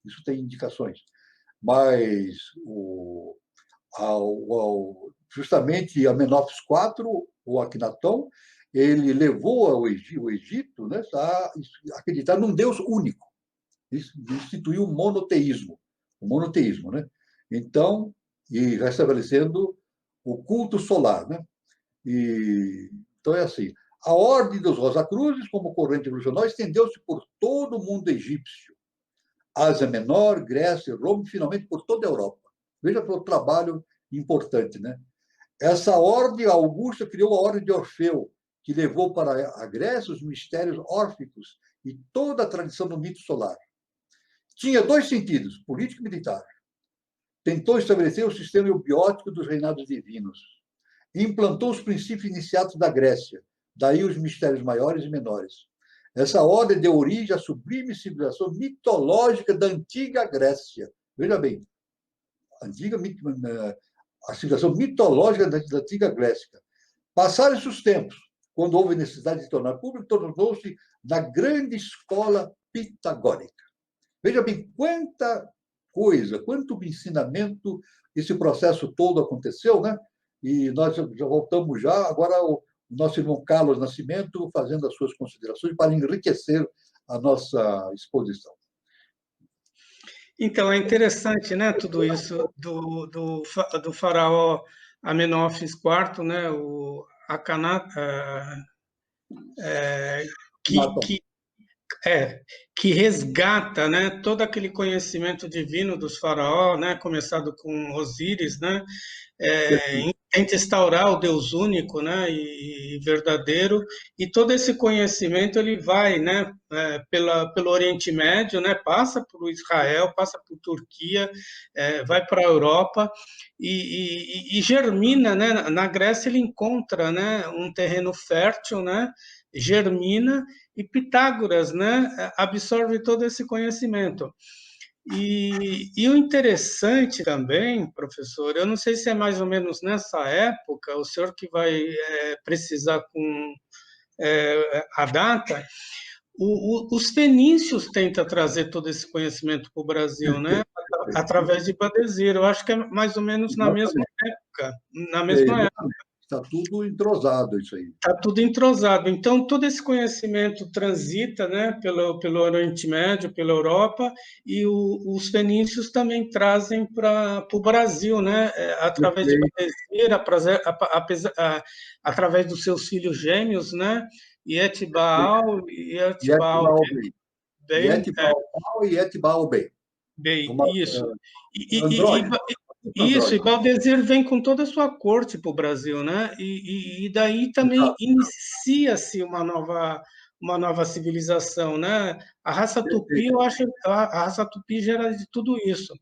Isso tem indicações. Mas justamente Amenófis IV, o Akhenaton, ele levou o Egito, né, a acreditar num Deus único. Instituiu o monoteísmo, né? Então, e restabelecendo o culto solar, né? Então é assim: a ordem dos Rosacruzes, como corrente revolucionária, estendeu-se por todo o mundo egípcio, Ásia Menor, Grécia, Roma e finalmente por toda a Europa. Veja o trabalho importante, né? Essa ordem augusta criou a ordem de Orfeu, que levou para a Grécia os mistérios órficos e toda a tradição do mito solar. Tinha dois sentidos, político e militar. Tentou estabelecer o sistema eubiótico dos reinados divinos. Implantou os princípios iniciados da Grécia, daí os mistérios maiores e menores. Essa ordem deu origem à sublime civilização mitológica da antiga Grécia. Veja bem, a civilização mitológica da antiga Grécia. Passaram-se os tempos, quando houve necessidade de tornar público, tornou-se na grande escola pitagórica. Veja bem, quanta coisa, quanto ensinamento esse processo todo aconteceu, né? E nós já voltamos agora o nosso irmão Carlos Nascimento fazendo as suas considerações para enriquecer a nossa exposição. Então, é interessante, né, tudo isso do faraó Amenófis IV, né, o Akhenaton, que resgata, né, todo aquele conhecimento divino dos faraó, né, começado com Osíris, né, tenta instaurar o Deus único, né, e verdadeiro, e todo esse conhecimento ele vai, né, pelo Oriente Médio, né, passa por Israel, passa por Turquia, vai para a Europa e germina, né, na Grécia ele encontra, né, um terreno fértil, né, germina, e Pitágoras, né, absorve todo esse conhecimento. E o interessante também, professor, eu não sei se é mais ou menos nessa época, o senhor que vai precisar a data, os fenícios tentam trazer todo esse conhecimento para o Brasil, né? Através de Badezeiro. Eu acho que é mais ou menos na mesma época. Na mesma época. Está tudo entrosado isso aí. Está tudo entrosado. Então, todo esse conhecimento transita, né, pelo Oriente Médio, pela Europa, e os fenícios também trazem para o Brasil, né, através de Badezeira, através dos seus filhos gêmeos, né, Ietbaal e Etbaal Bey. Bem, isso. Andrógeno. Isso, e Baldezer vem com toda a sua corte para o Brasil, né? E daí também inicia-se uma nova civilização, né? A raça Tupi, eu acho, a raça Tupi gera de tudo isso.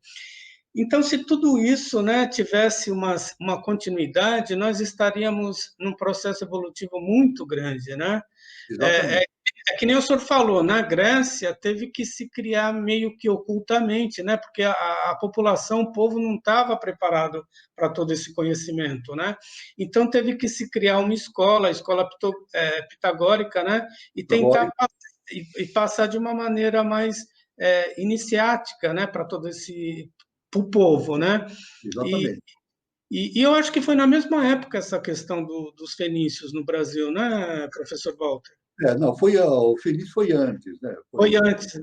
Então, se tudo isso, né, tivesse uma continuidade, nós estaríamos num processo evolutivo muito grande, né? É que nem o senhor falou, na Grécia teve que se criar meio que ocultamente, né? Porque a população, o povo não estava preparado para todo esse conhecimento, né? Então teve que se criar uma escola, a escola pitagórica, né? E tentar passar de uma maneira mais iniciática, né? Para todo para o povo, né? Exatamente. E eu acho que foi na mesma época essa questão dos fenícios no Brasil, né, professor Walter? Não, o Fenício foi antes, né? Foi antes,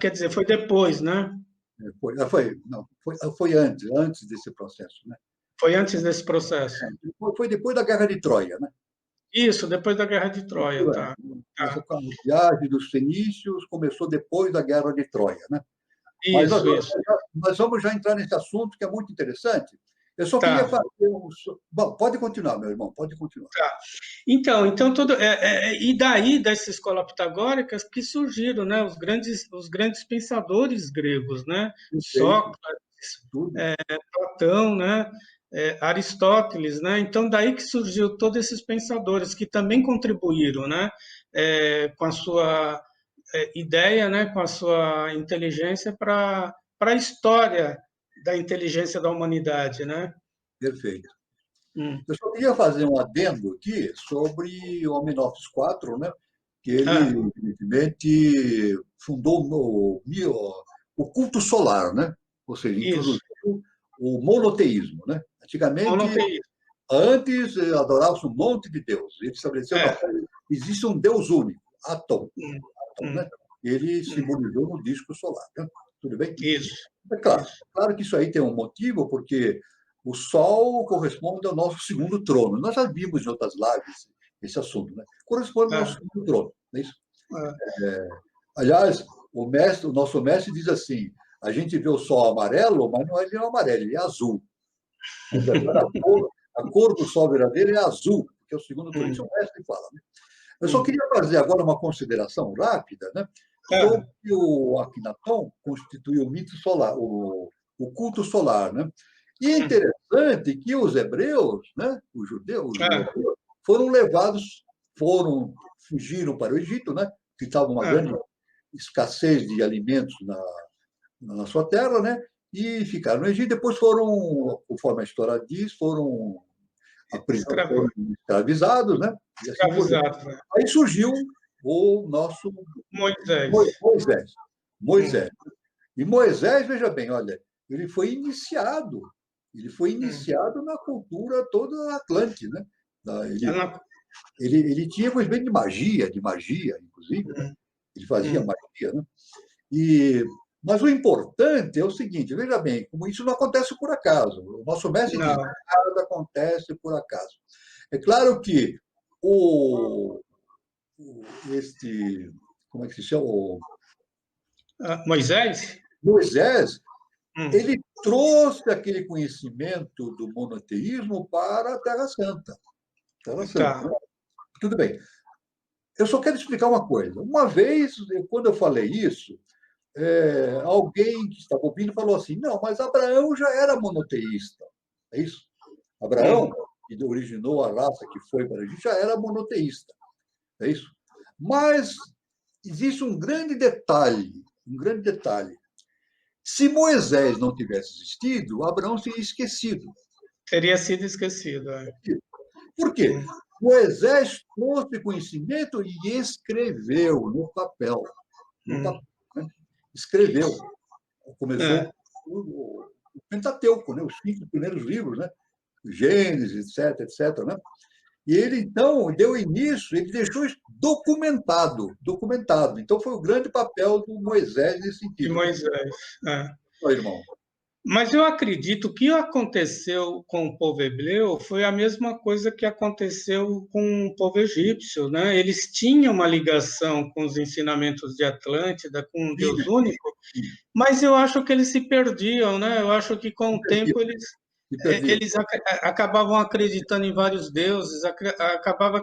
quer dizer, foi depois, né? Foi antes desse processo, né? Foi antes desse processo. Foi depois da Guerra de Troia, né? Isso, depois da Guerra de Troia, tá. A viagem dos fenícios começou depois da Guerra de Troia, né? Mas nós vamos já entrar nesse assunto que é muito interessante. Eu só queria fazer Bom, pode continuar, meu irmão, pode continuar. Tá. Então e daí dessa escola pitagórica que surgiram, né, os grandes pensadores gregos, né? Sócrates, Platão, né? Aristóteles, né? Então daí que surgiu todos esses pensadores que também contribuíram, né? Com a sua ideia, né? Com a sua inteligência para a história da inteligência da humanidade, né? Perfeito. Eu só queria fazer um adendo aqui sobre o Amenófis IV, né? Que ele, evidentemente, fundou o culto solar, né? Ou seja, introduziu o monoteísmo, né? Antigamente, antes adorava-se um monte de deus. Ele estabeleceu que existe um deus único, Atom, né? Ele simbolizou no disco solar, né? Tudo bem? Isso. É claro que isso aí tem um motivo, porque o Sol corresponde ao nosso segundo trono. Nós já vimos em outras lives esse assunto, né? Corresponde ao nosso segundo trono, não é isso? Aliás, o nosso mestre diz assim: a gente vê o Sol amarelo, mas não é amarelo, ele é azul. A cor do Sol verdadeiro é azul, porque é o segundo trono. Isso o mestre fala, né? Eu só queria fazer agora uma consideração rápida, né? Sobre o Akhenaton constituiu o mito solar, o culto solar, né? E é interessante que os hebreus, né, os judeus, fugiram para o Egito, né, que estava uma grande escassez de alimentos na sua terra, né, e ficaram no Egito. Depois foram, conforme a história diz, foram escravizados, né? Aí surgiu o nosso Moisés. E Moisés, veja bem, olha, ele foi iniciado na cultura toda atlântica, né? Ele tinha conhecimento de magia, inclusive, né? Ele fazia magia, né? Mas o importante é o seguinte, veja bem, como isso não acontece por acaso. O nosso mestre diz, nada acontece por acaso. É claro que como é que se chama? Moisés, ele trouxe aquele conhecimento do monoteísmo para a Terra Santa. Né? Tudo bem. Eu só quero explicar uma coisa. Uma vez, quando eu falei isso, alguém que estava ouvindo falou assim: não, mas Abraão já era monoteísta. É isso? Abraão, que originou a raça que foi para a gente, já era monoteísta. É isso? Mas existe um grande detalhe. Se Moisés não tivesse existido, Abraão seria esquecido. Teria sido esquecido. Por quê? Moisés trouxe conhecimento e escreveu no papel. No papel, né? Escreveu. Começou o Pentateuco, né? Os 5 primeiros livros, né? Gênesis, etc, né? E ele, então, deu início, ele deixou isso documentado. Então, foi o grande papel do Moisés nesse De sentido. Moisés. Oi, irmão. Mas eu acredito que o que aconteceu com o povo hebreu foi a mesma coisa que aconteceu com o povo egípcio, né? Eles tinham uma ligação com os ensinamentos de Atlântida, com um Deus único, mas eu acho que eles se perdiam, né? Eu acho que com o tempo eles acabavam acreditando em vários deuses, acabavam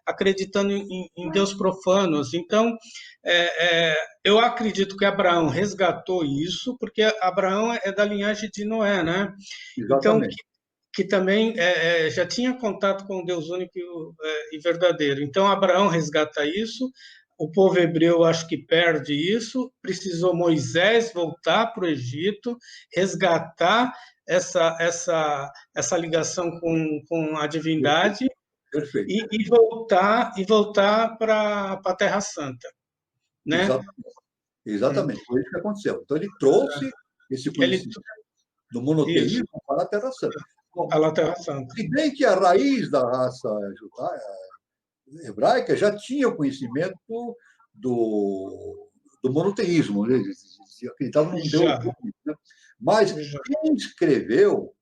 acreditando em Deus profanos. Então, eu acredito que Abraão resgatou isso, porque Abraão é da linhagem de Noé, né? Exatamente. Então, que também já tinha contato com o Deus único e verdadeiro. Então, Abraão resgata isso. O povo hebreu, acho que perde isso. Precisou Moisés voltar para o Egito, resgatar essa ligação com a divindade. Perfeito. E voltar para a Terra Santa, né? Exatamente. Foi isso que aconteceu. Então, ele trouxe esse conhecimento do monoteísmo para a Terra Santa. Para a Terra Santa. Se bem que a raiz da raça hebraica já tinha o conhecimento do monoteísmo, né? Eles acreditavam num Deus único, né? Mas quem escreveu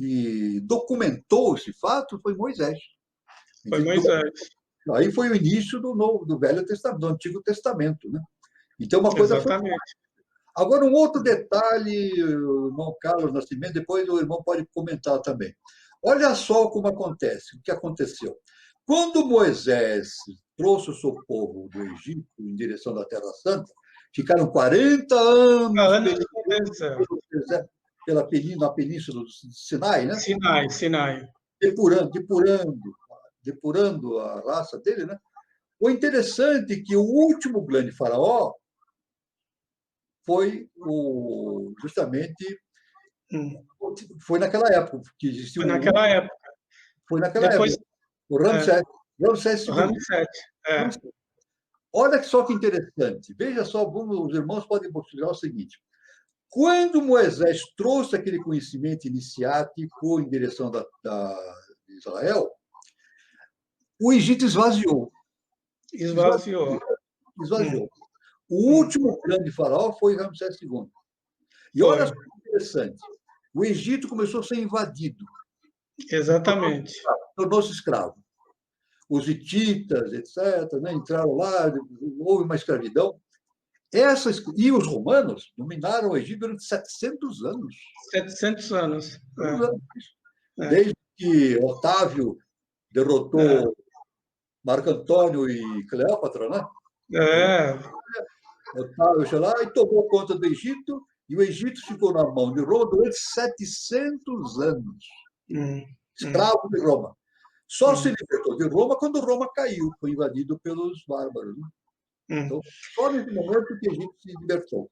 e documentou esse fato foi Moisés. Foi Moisés. Aí foi o início do Velho Testamento, do Antigo Testamento, né? Então, uma coisa Exatamente. foi... Agora, um outro detalhe, o irmão Carlos Nascimento, depois o irmão pode comentar também. Olha só como acontece, o que aconteceu. Quando Moisés trouxe o seu povo do Egito em direção da Terra Santa, ficaram 40 anos na península do Sinai, né? Sinai. Depurando a raça dele, né? O interessante é que o último grande faraó foi justamente foi naquela época que existiu. Foi naquela época. O Ramsés II. Olha só que interessante. Veja só, os irmãos podem observar o seguinte. Quando Moisés trouxe aquele conhecimento iniciático em direção de Israel, o Egito esvaziou. O último grande faraó foi Ramsés II. E olha só que interessante. O Egito começou a ser invadido. Exatamente. Tornou-se escravo. Os hititas, etc., né, entraram lá, houve uma escravidão. E os romanos dominaram o Egito durante 700 anos. 700 anos. Desde que Otávio derrotou Marco Antônio e Cleópatra, né? Otávio foi lá e tomou conta do Egito, e o Egito ficou na mão de Roma durante 700 anos. Escravo de Roma. Só se libertou de Roma quando Roma caiu, foi invadido pelos bárbaros. Né? Então, só nesse momento que o Egito se libertou.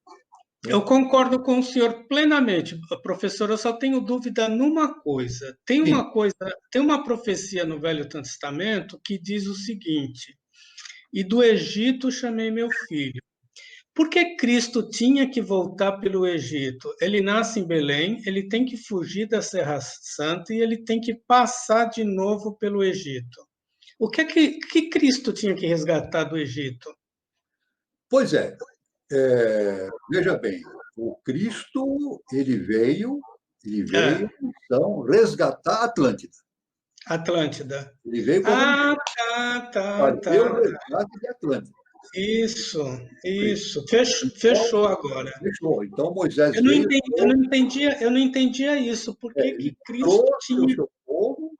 Eu concordo com o senhor plenamente, professor. Eu só tenho dúvida numa coisa. Tem uma profecia no Velho Testamento que diz o seguinte: e do Egito chamei meu filho. Por que Cristo tinha que voltar pelo Egito? Ele nasce em Belém, ele tem que fugir da Serra Santa e ele tem que passar de novo pelo Egito. O que Cristo tinha que resgatar do Egito? Pois é. Veja bem, o Cristo ele veio então resgatar a Atlântida. Ele veio como fazer o resgate de Atlântida. Isso. Fechou agora. Fechou. Então Moisés eu não entendia isso. Por que Cristo tinha o seu povo,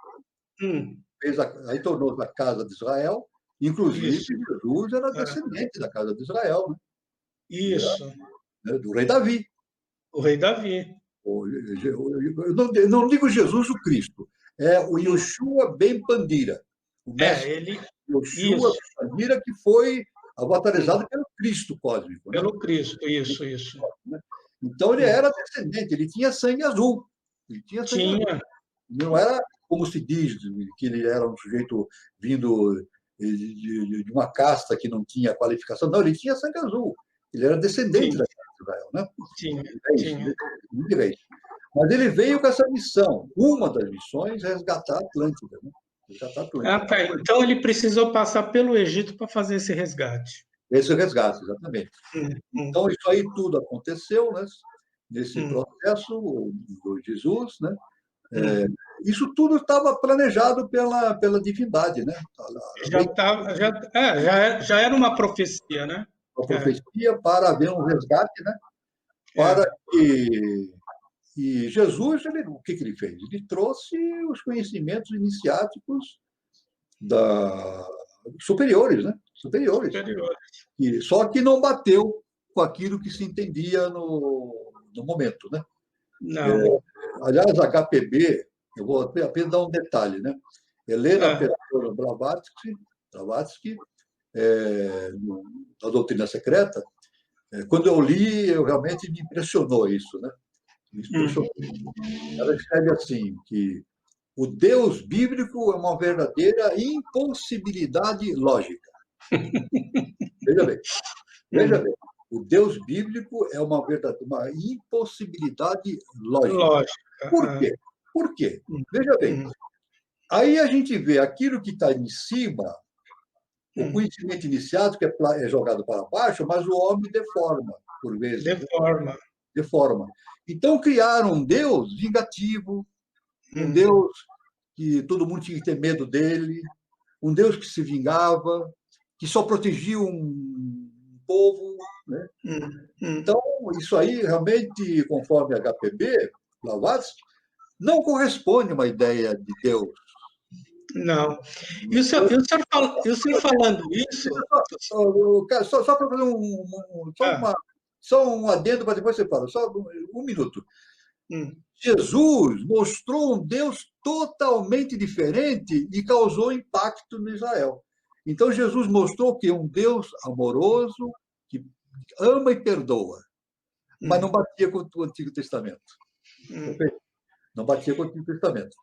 aí tornou a casa de Israel. Inclusive, Jesus era descendente da casa de Israel. Né? Isso. Do rei Davi. O rei Davi. Eu não digo Jesus o Cristo. É o Yoshua ben Pandira. O mestre Yoshua ben Pandira, que foi avatarizado pelo Cristo cósmico. Né? Pelo Cristo, isso. Então, ele era descendente, ele tinha sangue azul. Ele tinha sangue azul. Não era como se diz, que ele era um sujeito vindo de uma casta que não tinha qualificação. Não, ele tinha sangue azul. Ele era descendente Sim, da casa de Israel, né? tinha. De reis. Mas ele veio com essa missão. Uma das missões é resgatar a Atlântida, né? Resgatar a Atlântida. Ah, tá. Então ele precisou passar pelo Egito para fazer esse resgate. Esse é o resgate, exatamente. Hum, Então, isso aí tudo aconteceu, né? Nesse hum, processo do Jesus, né? hum. Isso tudo estava planejado pela divindade, né? Já era uma profecia, né? A profecia para haver um resgate, né? É. Para que e Jesus, o que ele fez? Ele trouxe os conhecimentos iniciáticos da, superiores, né? Superiores. Superior. E, só que não bateu com aquilo que se entendia no momento, né? Não. Aliás, HPB, eu vou apenas dar um detalhe, né? Helena Petrovna Blavatsky, na Doutrina Secreta, quando eu li, eu realmente me impressionou isso, né? Me impressionou. Ela escreve assim, que o Deus bíblico é uma verdadeira impossibilidade lógica. Veja bem, veja bem. O Deus bíblico é uma verdadeira impossibilidade lógica. Lógica. Por quê? Por quê? Veja bem. Aí a gente vê aquilo que está em cima, o conhecimento iniciado que é jogado para baixo, mas o homem deforma, por vezes. Deforma. Deforma. Então criaram um Deus vingativo, um Deus que todo mundo tinha que ter medo dele, um Deus que se vingava, que só protegia um povo, né? Então, isso aí, realmente, conforme HPB, Blavatsky, não corresponde a uma ideia de Deus. Não. E o senhor falando isso... Só para fazer só um adendo, para depois você fala, só um minuto. Jesus mostrou um Deus totalmente diferente e causou impacto no Israel. Então, Jesus mostrou que é um Deus amoroso, que ama e perdoa, mas não batia com o Antigo Testamento. Não batia com o Antigo Testamento.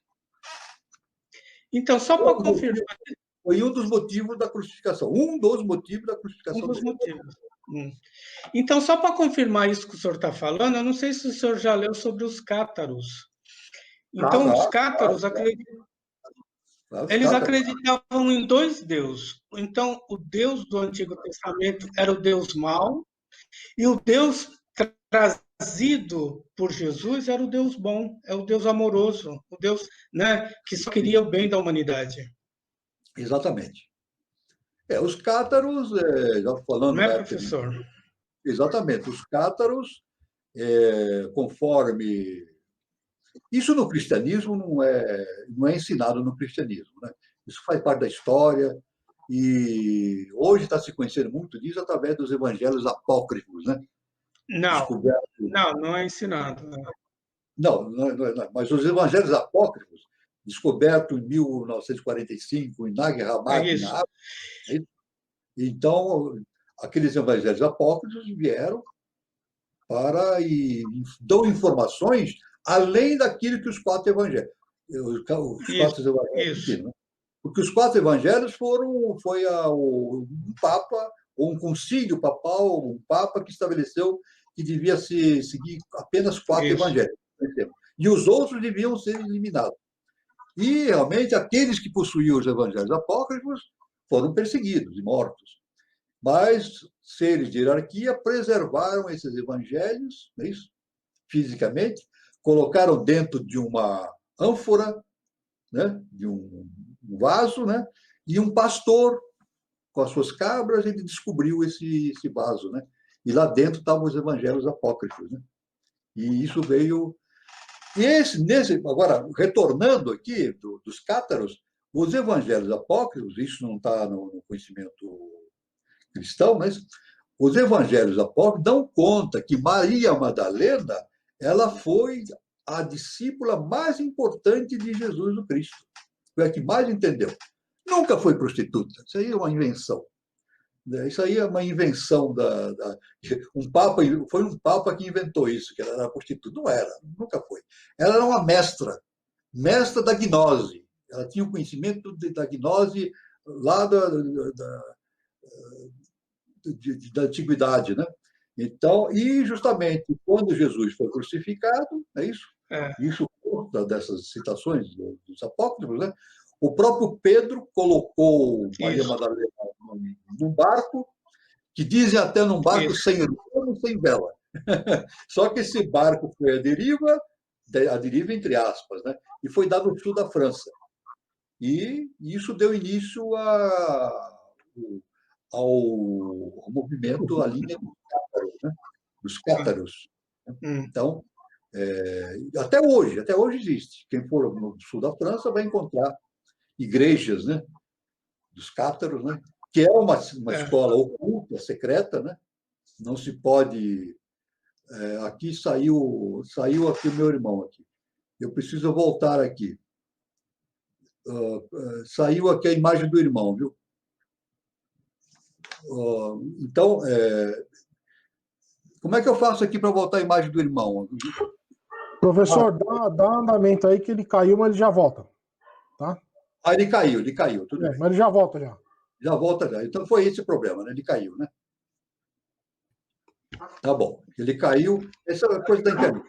Então, só para confirmar... Foi um dos motivos da crucificação. Um dos motivos da crucificação. Um dos motivos. Então, só para confirmar isso que o senhor está falando, eu não sei se o senhor já leu sobre os cátaros. Então, os cátaros eles acreditavam em dois deuses. Então, o Deus do Antigo Testamento era o Deus mau, e o Deus trazido por Jesus era o Deus bom, é o Deus amoroso, o Deus, né, que só queria o bem da humanidade. Exatamente. Os cátaros, já falando... Não é, professor? Exatamente. Os cátaros, conforme... Isso no cristianismo não é ensinado no cristianismo, né? Isso faz parte da história e hoje está se conhecendo muito disso através dos evangelhos apócrifos, né? Não é ensinado. Não, mas os evangelhos apócrifos, descobertos em 1945 em Nag Hammadi, na África. Então, aqueles evangelhos apócrifos vieram e dão informações além daquilo que os quatro evangelhos. Isso. Né? Porque os quatro evangelhos foi um papa, ou um concílio papal, um papa que estabeleceu que devia se seguir apenas quatro evangelhos. E os outros deviam ser eliminados. E, realmente, aqueles que possuíam os evangelhos apócrifos foram perseguidos e mortos. Mas seres de hierarquia preservaram esses evangelhos, não é isso? Fisicamente, colocaram dentro de uma ânfora, né? De um vaso, né? E um pastor, com as suas cabras, ele descobriu esse vaso, né? E lá dentro estavam os evangelhos apócrifos, né? E isso veio... Agora, retornando aqui dos cátaros, os evangelhos apócrifos, isso não está no conhecimento cristão, mas os evangelhos apócrifos dão conta que Maria Madalena ela foi a discípula mais importante de Jesus o Cristo. Foi a que mais entendeu. Nunca foi prostituta. Isso aí é uma invenção. Isso aí é uma invenção foi um papa que inventou isso, que ela era prostituta. Não era, nunca foi. Ela era uma mestra. mestra da gnose. Ela tinha o conhecimento da gnose lá da antiguidade, né? Então, e justamente quando Jesus foi crucificado, é isso? Isso conta dessas citações dos apócrifos, né? O próprio Pedro colocou Maria Madalena num barco, que dizem até num barco sem remo, sem vela. Só que esse barco foi a deriva entre aspas, né? E foi dado no sul da França. E isso deu início ao movimento, à linha dos cátaros, né? Dos cátaros. Então, até hoje existe. Quem for no sul da França vai encontrar igrejas, né? Dos cátaros, né? Que é uma escola oculta, secreta, né? Não se pode. Aqui saiu aqui o meu irmão aqui. Eu preciso voltar aqui. Saiu aqui a imagem do irmão, viu? Então, como é que eu faço aqui para voltar a imagem do irmão? Professor, dá andamento aí que ele caiu, mas ele já volta. Tá? Ele caiu. Tudo bem. Mas ele já volta já. Já volta já. Então foi esse o problema, né? Ele caiu, né? Tá bom. Ele caiu. Essa é coisa da internet.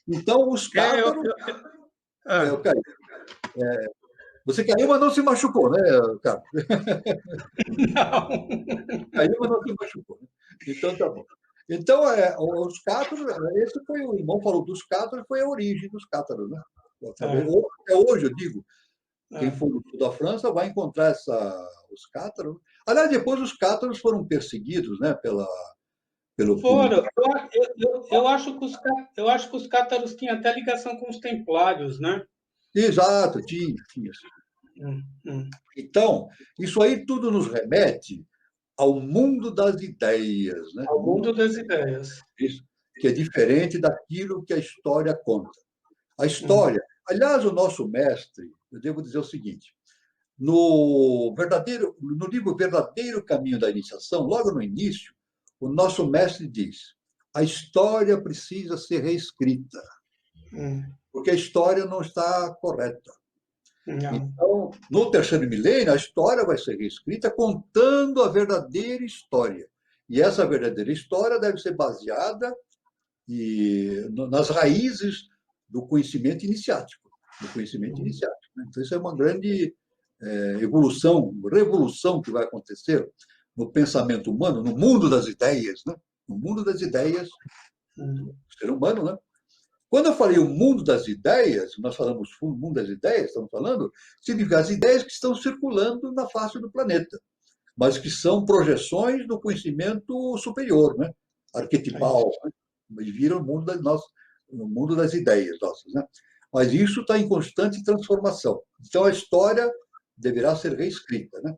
Então, os cátaros... Eu caí. Você caiu, mas não se machucou, né, Carlos? Não. Caiu, mas não se machucou. Então, tá bom. Então, os cátaros, esse foi o irmão falou dos cátaros, foi a origem dos cátaros, né? Até hoje, eu digo, quem for do sul da França vai encontrar os cátaros. Aliás, depois os cátaros foram perseguidos, né, pelo... Foram. Eu acho que os cátaros tinham até ligação com os templários, né? Exato, tinha. Então, isso aí tudo nos remete ao mundo das ideias, né? Ao mundo das ideias. Isso, que é diferente daquilo que a história conta. A história... Aliás, o nosso mestre, eu devo dizer o seguinte, no livro Verdadeiro Caminho da Iniciação, logo no início, o nosso mestre diz: a história precisa ser reescrita, porque a história não está correta. Não. Então, no terceiro milênio, a história vai ser reescrita contando a verdadeira história. E essa verdadeira história deve ser baseada nas raízes do conhecimento iniciático. Então, isso é uma grande revolução que vai acontecer no pensamento humano, no mundo das ideias, né? No mundo das ideias do ser humano, né? Quando eu falei o mundo das ideias, nós falamos o mundo das ideias, estamos falando, significa as ideias que estão circulando na face do planeta, mas que são projeções do conhecimento superior, né? Arquetipal, né? E viram o mundo das ideias nossas, né? Mas isso está em constante transformação. Então, a história deverá ser reescrita, né?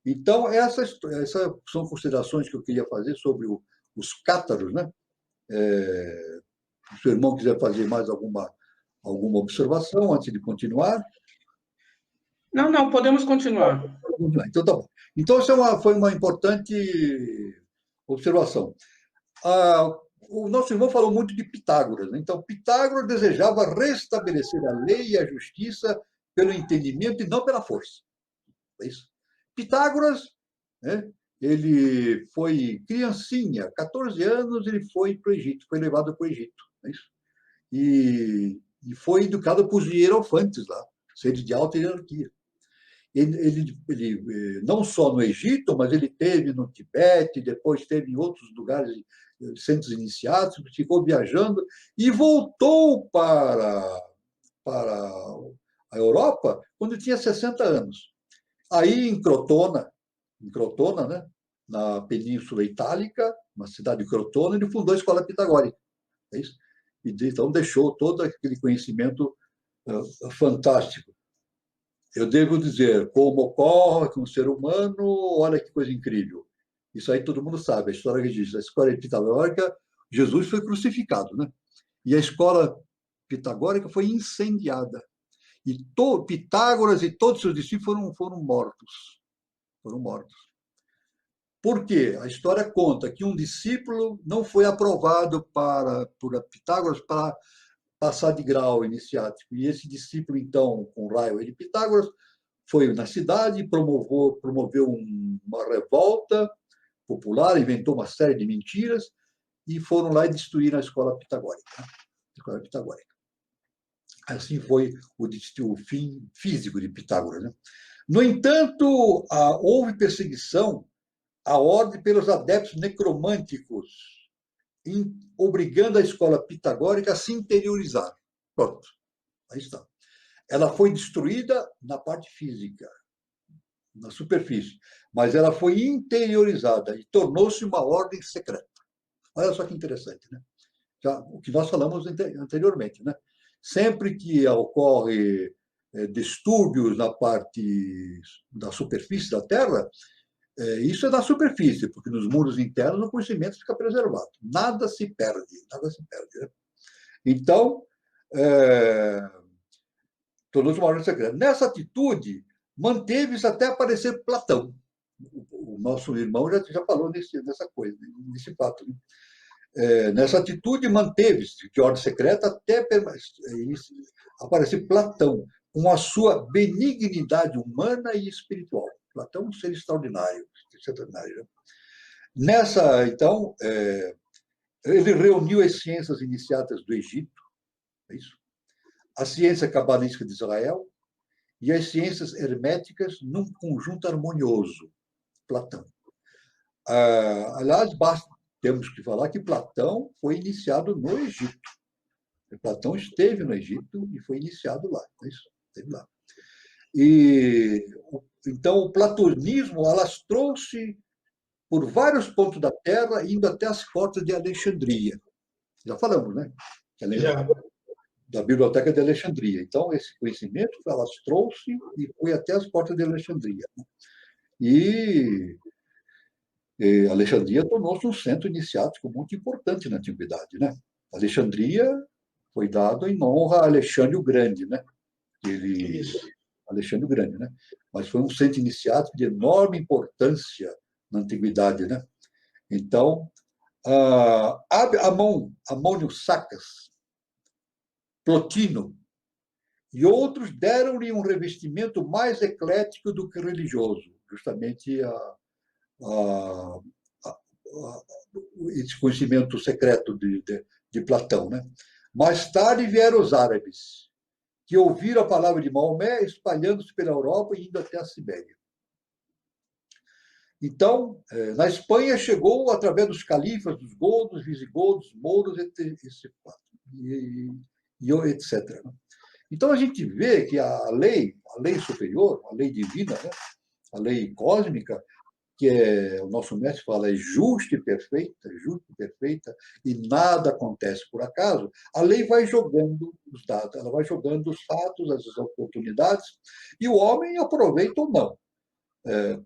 Então, essas são considerações que eu queria fazer sobre os cátaros, né? Se o seu irmão quiser fazer mais alguma observação antes de continuar. Não, podemos continuar. Então, tá bom. Então, essa foi uma importante observação. O nosso irmão falou muito de Pitágoras, né? Então, Pitágoras desejava restabelecer a lei e a justiça pelo entendimento e não pela força. É isso. Pitágoras, né? Ele foi criancinha, 14 anos, ele foi para o Egito, foi levado para o Egito. É isso? E foi educado por hierofantes lá, seres de alta hierarquia. Ele não só no Egito, mas ele teve no Tibete, depois teve em outros lugares, centros iniciados, ficou viajando e voltou para a Europa quando tinha 60 anos. Aí, em Crotona, né, na Península Itálica, na cidade de Crotona, ele fundou a Escola Pitagórica. É isso? E então deixou todo aquele conhecimento fantástico. Eu devo dizer, como ocorre com o ser humano, olha que coisa incrível. Isso aí todo mundo sabe, a história que diz. A escola pitagórica, Jesus foi crucificado, né? E a escola pitagórica foi incendiada. E Pitágoras e todos os seus discípulos foram mortos. Foram mortos. Por quê? A história conta que um discípulo não foi aprovado por Pitágoras passar de grau iniciático. E esse discípulo, então, com raio de Pitágoras, foi na cidade, promoveu uma revolta popular, inventou uma série de mentiras e foram lá e destruíram a escola pitagórica. Né? A escola pitagórica. Assim foi o fim físico de Pitágoras. Né? No entanto, houve perseguição à ordem pelos adeptos necromânticos, obrigando a escola pitagórica a se interiorizar. Pronto, aí está. Ela foi destruída na parte física, na superfície, mas ela foi interiorizada e tornou-se uma ordem secreta. Olha só que interessante, né? Já, o que nós falamos anteriormente, né? Sempre que ocorre distúrbios na parte da superfície da Terra, isso é da superfície, porque nos muros internos o conhecimento fica preservado. Nada se perde, nada se perde. Né? Então, tornou-se uma ordem secreta. Nessa atitude, manteve-se até aparecer Platão. O nosso irmão já falou nessa coisa, nesse fato. Né? Nessa atitude, manteve-se de ordem secreta até aparecer Platão, com a sua benignidade humana e espiritual. Platão é um ser extraordinário. Né? Nessa, então, ele reuniu as ciências iniciadas do Egito, é isso? A ciência cabalística de Israel e as ciências herméticas num conjunto harmonioso, Platão. Aliás, temos que falar que Platão foi iniciado no Egito. Platão esteve no Egito e foi iniciado lá. É isso? Esteve lá. E, então, o platonismo alastrou-se por vários pontos da Terra, indo até as portas de Alexandria. Já falamos, né? Já. Da Biblioteca de Alexandria. Então, esse conhecimento alastrou-se e foi até as portas de Alexandria. E Alexandria tornou-se um centro iniciático muito importante na Antiguidade. Né? Alexandria foi dado em honra a Alexandre o Grande, né? Alexandre o Grande, né? Mas foi um centro iniciático de enorme importância na Antiguidade, né? Então, Amônio Sacas, Plotino e outros deram-lhe um revestimento mais eclético do que religioso, justamente esse conhecimento secreto de Platão, né? Mais tarde vieram os árabes, que ouviram a palavra de Maomé espalhando-se pela Europa e indo até a Sibéria. Então, na Espanha chegou através dos califas, dos godos, visigodos, mouros, etc. Então, a gente vê que a lei superior, a lei divina, né? A lei cósmica, que o nosso mestre fala, é justa e perfeita, e nada acontece por acaso, a lei vai jogando os dados, ela vai jogando os fatos, as oportunidades, e o homem aproveita ou não.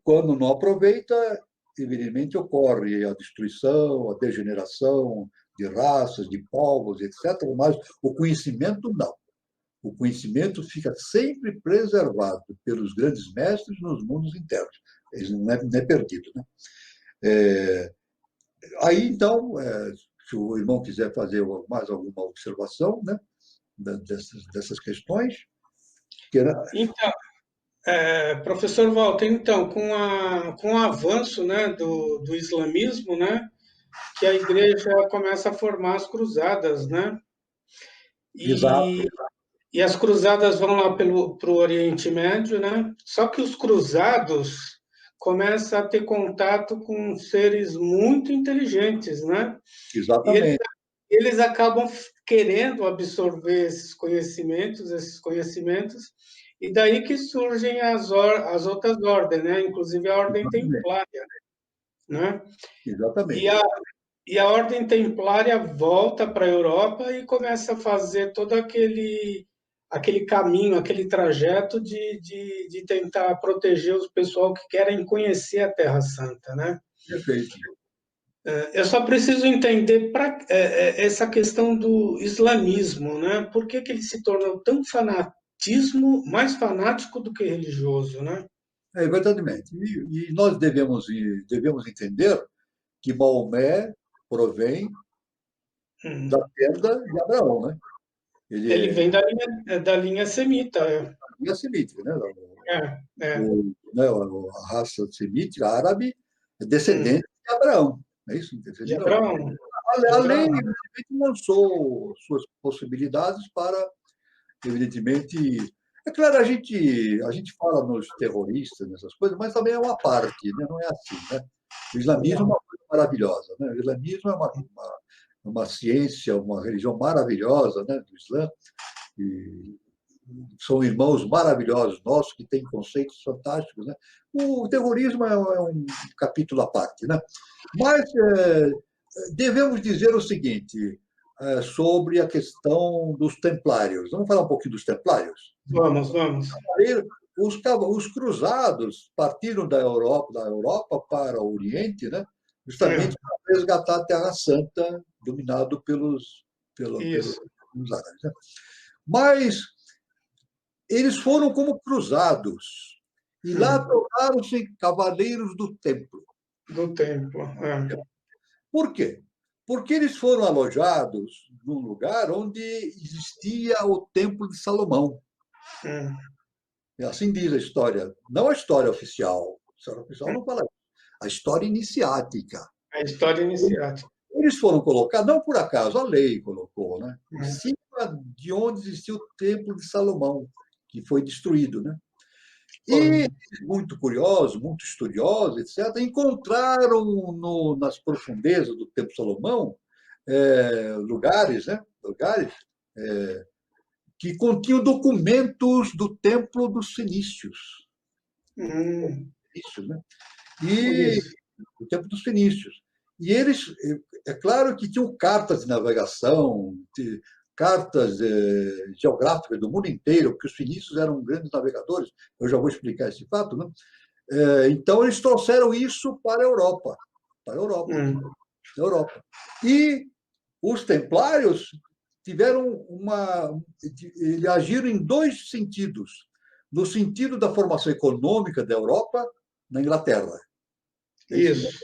Quando não aproveita, evidentemente ocorre a destruição, a degeneração de raças, de povos, etc., mas o conhecimento não. O conhecimento fica sempre preservado pelos grandes mestres nos mundos internos. Ele não é perdido. Né? Aí, então, se o irmão quiser fazer mais alguma observação, né, dessas questões. Então, professor Walter, então, com o avanço, né, do islamismo, né, que a igreja começa a formar as cruzadas, né? Exato. E as cruzadas vão lá para o Oriente Médio, né? Só que os cruzados começam a ter contato com seres muito inteligentes, né? Exatamente. E eles acabam querendo absorver esses conhecimentos, e daí que surgem as outras ordens, né? Inclusive a ordem templária, né? Exatamente. E a ordem templária volta para a Europa e começa a fazer todo aquele caminho, aquele trajeto de tentar proteger os pessoal que querem conhecer a Terra Santa, né? Perfeito. Eu só preciso entender essa questão do islamismo, né? Por que ele se tornou tão mais fanático do que religioso, né? Exatamente. E nós devemos entender que Maomé provém da tenda de Abraão, né? Ele vem da linha semita. A linha semítica, né? É. A raça semítica árabe é descendente de Abraão. É isso? De Abraão. Além, evidentemente, lançou suas possibilidades para, evidentemente. É claro, a gente fala nos terroristas, nessas coisas, mas também é uma parte, né? Não é assim. Né? O islamismo é uma coisa maravilhosa. Né? O islamismo é uma ciência, uma religião maravilhosa, né? Do Islã. E são irmãos maravilhosos nossos que têm conceitos fantásticos. Né? O terrorismo é um capítulo à parte. Né? Mas devemos dizer o seguinte sobre a questão dos templários. Vamos falar um pouquinho dos templários? Vamos. Os cruzados partiram da Europa para o Oriente, né? Justamente para resgatar a Terra Santa, dominado pelos árabes. Né? Mas eles foram como cruzados e lá tornaram-se cavaleiros do templo. Do templo. Por quê? Porque eles foram alojados num lugar onde existia o Templo de Salomão. Assim diz a história, não a história oficial. A história oficial não fala isso. A história iniciática. A história iniciática. Eles foram colocados, não por acaso, a lei colocou, né? Em cima de onde existia o Templo de Salomão, que foi destruído, né? E, muito curiosos, muito estudiosos, etc., encontraram nas profundezas do Templo de Salomão lugares que continham documentos do Templo dos Fenícios. Fenícios, né? E o Templo dos Fenícios. E eles, é claro que tinham cartas de navegação, cartas geográficas do mundo inteiro, porque os fenícios eram grandes navegadores, eu já vou explicar esse fato, né? Então, eles trouxeram isso para a Europa. E os templários eles agiram em dois sentidos. No sentido da formação econômica da Europa, na Inglaterra. Eles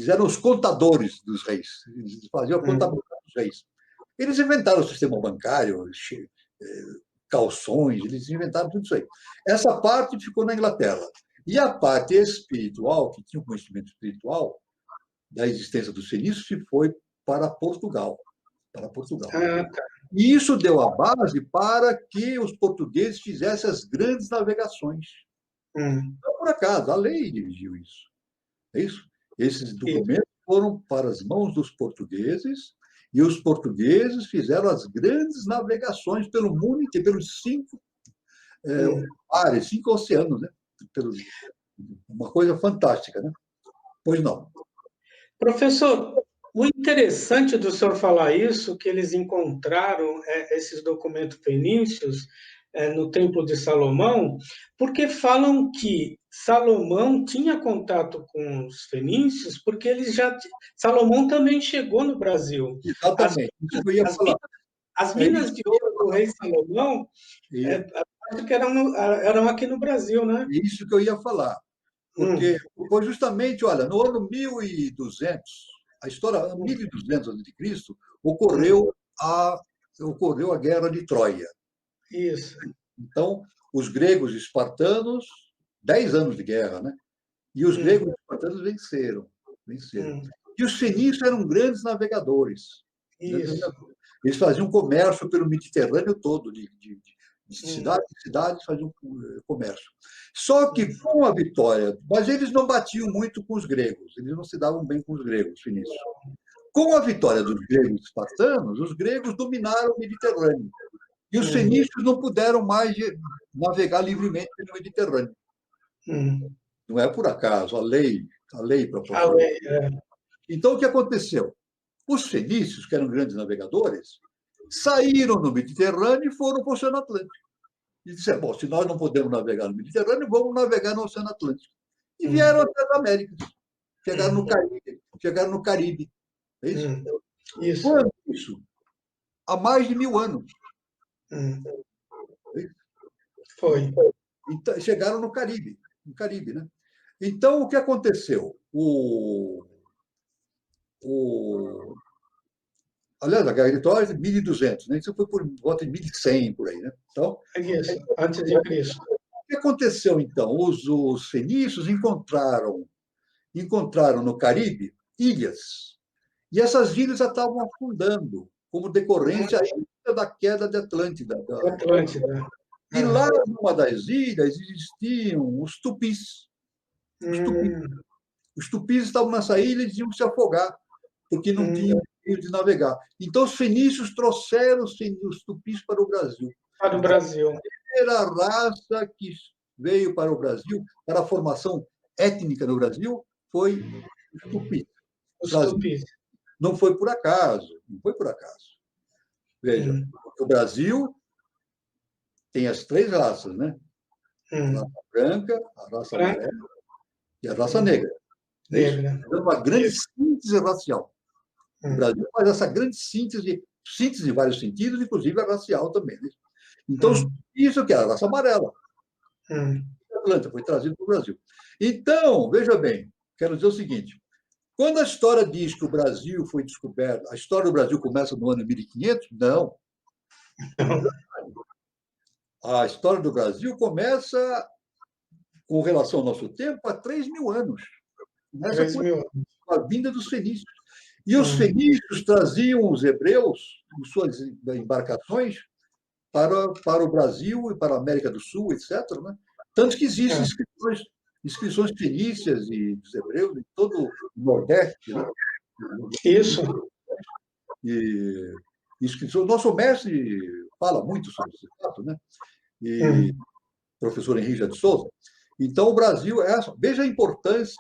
eram os contadores dos reis. Eles faziam a contabilidade dos reis. Eles inventaram o sistema bancário, calções, eles inventaram tudo isso aí. Essa parte ficou na Inglaterra. E a parte espiritual, que tinha o conhecimento espiritual da existência dos fenícios, se foi para Portugal. E isso deu a base para que os portugueses fizessem as grandes navegações. Não por acaso, a lei dirigiu isso. É isso? Esses documentos foram para as mãos dos portugueses e os portugueses fizeram as grandes navegações pelo mundo inteiro, pelos 5 mares, 5 oceanos, né? Uma coisa fantástica, né? Pois não. Professor, o interessante do senhor falar isso, que eles encontraram esses documentos fenícios no Templo de Salomão, porque falam que Salomão tinha contato com os fenícios, porque Salomão também chegou no Brasil. Exatamente. As minas de ouro do rei Salomão, acho que eram aqui no Brasil, né? Isso que eu ia falar. Porque foi justamente, olha, no ano 1200, a história 1200 a.C., ocorreu a Guerra de Troia. Isso. Então, os gregos espartanos, 10 anos de guerra, né? E os gregos espartanos venceram. E os fenícios eram grandes navegadores. Isso. Eles faziam comércio pelo Mediterrâneo todo, de cidade em cidade faziam comércio. Só que com a vitória, mas eles não batiam muito com os gregos, eles não se davam bem com os gregos, fenícios. Com a vitória dos gregos espartanos, os gregos dominaram o Mediterrâneo. E os fenícios não puderam mais navegar livremente pelo Mediterrâneo. Não é por acaso, a lei proporcionou. Então, o que aconteceu? Os fenícios, que eram grandes navegadores, saíram no Mediterrâneo e foram para o Oceano Atlântico. E disseram, bom, se nós não podemos navegar no Mediterrâneo, vamos navegar no Oceano Atlântico. E vieram até as Américas. Chegaram no Caribe. É isso? Isso. Quando isso? Há mais de 1000 anos. Foi. Então, chegaram no Caribe, né? Então, o que aconteceu? Aliás, a guerra de Troia é de 1200, né? Isso foi por volta de 1100, por aí, né? Então, Isso, antes de Cristo. o que aconteceu, então? Os fenícios encontraram no Caribe ilhas, e essas ilhas já estavam afundando, como decorrência ainda da queda de Atlântida. Atlântida. E lá, numa das ilhas, existiam os tupis. Os tupis estavam nessa ilha e tinham que se afogar, porque não tinham meio de navegar. Então, os fenícios trouxeram os tupis para o Brasil. Para o Brasil. A primeira raça que veio para o Brasil, para a formação étnica no Brasil, foi os tupis. Os tupis. Não foi por acaso, não foi por acaso. Veja, o Brasil tem as 3 raças, né? A raça branca, a raça amarela e a raça negra. É uma grande síntese racial. O Brasil faz essa grande síntese em vários sentidos, inclusive a racial também. Né? Então, isso que é a raça amarela. A Atlanta foi trazido para o Brasil. Então, veja bem, quero dizer o seguinte: quando a história diz que o Brasil foi descoberto, a história do Brasil começa no ano 1500, não. A história do Brasil começa, com relação ao nosso tempo, há 3.000 anos. Começa com a vinda dos fenícios. E os fenícios traziam os hebreus, em suas embarcações, para o Brasil e para a América do Sul, etc. Né? Tanto que existem inscrições fenícias e dos hebreus em todo o Nordeste. Né? Isso. E inscrições. Nosso mestre fala muito sobre esse fato, né? E professor Henrique de Souza. Então, o Brasil, veja a importância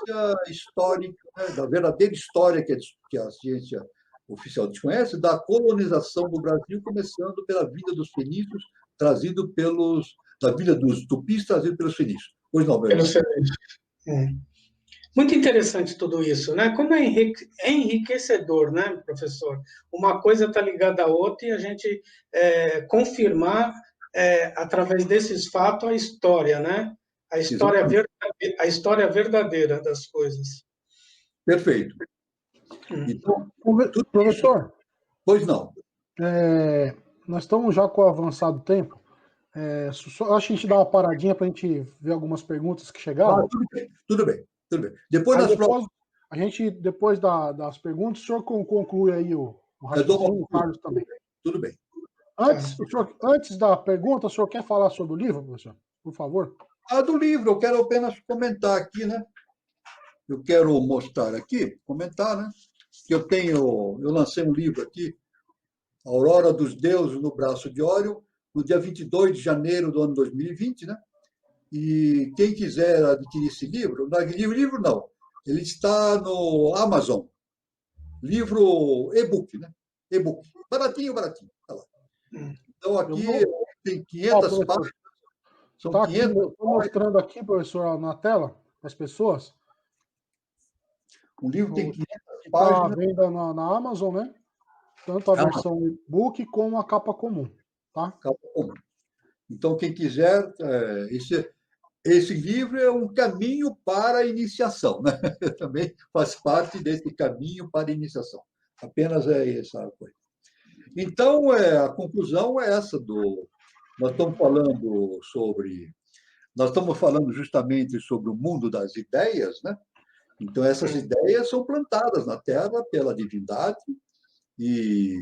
histórica, né, da verdadeira história que a ciência oficial desconhece, da colonização do Brasil, começando pela vinda dos fenícios, da vinda dos tupis, trazido pelos fenícios. Pois não, meu irmão? Muito interessante tudo isso, né? Como é enriquecedor, né, professor? Uma coisa está ligada à outra e a gente confirmar, através desses fatos, a história, né? A história verdadeira das coisas. Perfeito. Então, professor, pois não. Nós estamos já com o avançado tempo. Acho que a gente dá uma paradinha para a gente ver algumas perguntas que chegaram. Tudo bem. Depois das perguntas, o senhor conclui aí o raciocínio, o Carlos também. Tudo bem. Antes da pergunta, o senhor quer falar sobre o livro, professor? Por favor. Do livro, eu quero apenas comentar aqui, né? Eu quero mostrar aqui, comentar, né? Que eu lancei um livro aqui, Aurora dos Deuses no Braço de Órion, no dia 22 de janeiro do ano 2020, né? E quem quiser adquirir esse livro, não, ele está no Amazon, livro e-book, né? E-book, baratinho, tá lá. Então, aqui tem 500 páginas. Estou mostrando aqui, professor, na tela, para as pessoas. O livro tem 500 páginas. Está à venda na Amazon, né? Tanto a versão e-book como a capa comum. Tá? Capa comum. Então, quem quiser, esse livro é um caminho para a iniciação, né? Também faz parte desse caminho para a iniciação. Apenas essa coisa. Então, a conclusão é essa nós estamos falando justamente sobre o mundo das ideias, né? Então, essas ideias são plantadas na Terra pela divindade e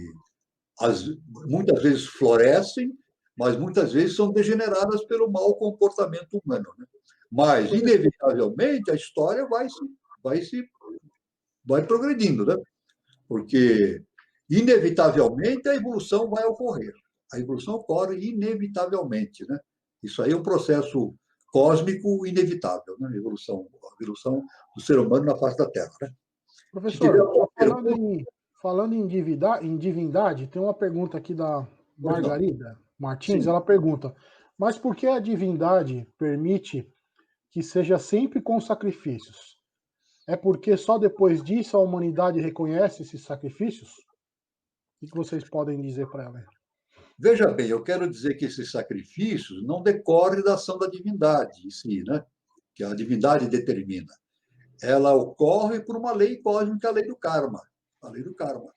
muitas vezes florescem, mas muitas vezes são degeneradas pelo mau comportamento humano. Né? Mas, inevitavelmente, a história vai progredindo, né? Porque, inevitavelmente, a evolução vai ocorrer. A evolução ocorre inevitavelmente. Né? Isso aí é um processo cósmico inevitável, né? A evolução do ser humano na face da Terra. Né? Professor, falando em divindade, tem uma pergunta aqui da Margarida Martins. Ela pergunta: mas por que a divindade permite que seja sempre com sacrifícios? É porque só depois disso a humanidade reconhece esses sacrifícios? O que vocês podem dizer para ela? Veja bem, eu quero dizer que esses sacrifícios não decorrem da ação da divindade em si, né? Que a divindade determina. Ela ocorre por uma lei cósmica, a lei do karma. A lei do karma.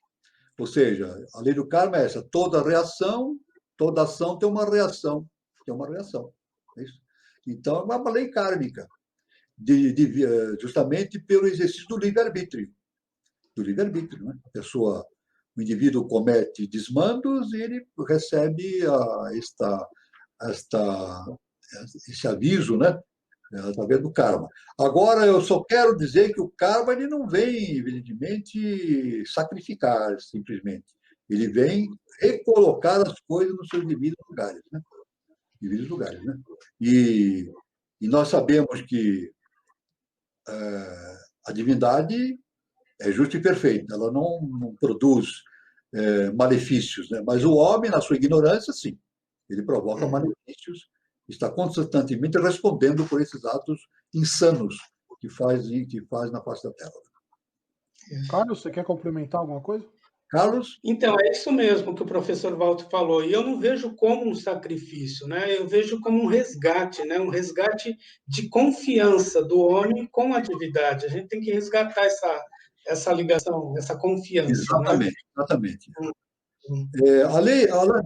Ou seja, a lei do karma é essa: toda reação, toda ação tem uma reação. Tem uma reação. É isso? Então, é uma lei kármica, justamente pelo exercício do livre-arbítrio. Do livre-arbítrio, né? O indivíduo comete desmandos e ele recebe esse aviso, né? Através do karma. Agora, eu só quero dizer que o karma ele não vem, evidentemente, sacrificar, simplesmente. Ele vem recolocar as coisas nos seus devidos lugares, né? Devidos lugares, né? E nós sabemos que a divindade é justa e perfeita, ela não produz malefícios, né? Mas o homem, na sua ignorância, sim, ele provoca malefícios, está constantemente respondendo por esses atos insanos que faz na face da Terra. Carlos, você quer complementar alguma coisa? Carlos? Então, é isso mesmo que o professor Walter falou, e eu não vejo como um sacrifício, né? Eu vejo como um resgate, né? Um resgate de confiança do homem com a divindade. A gente tem que resgatar essa ligação, essa confiança. Exatamente, né? exatamente.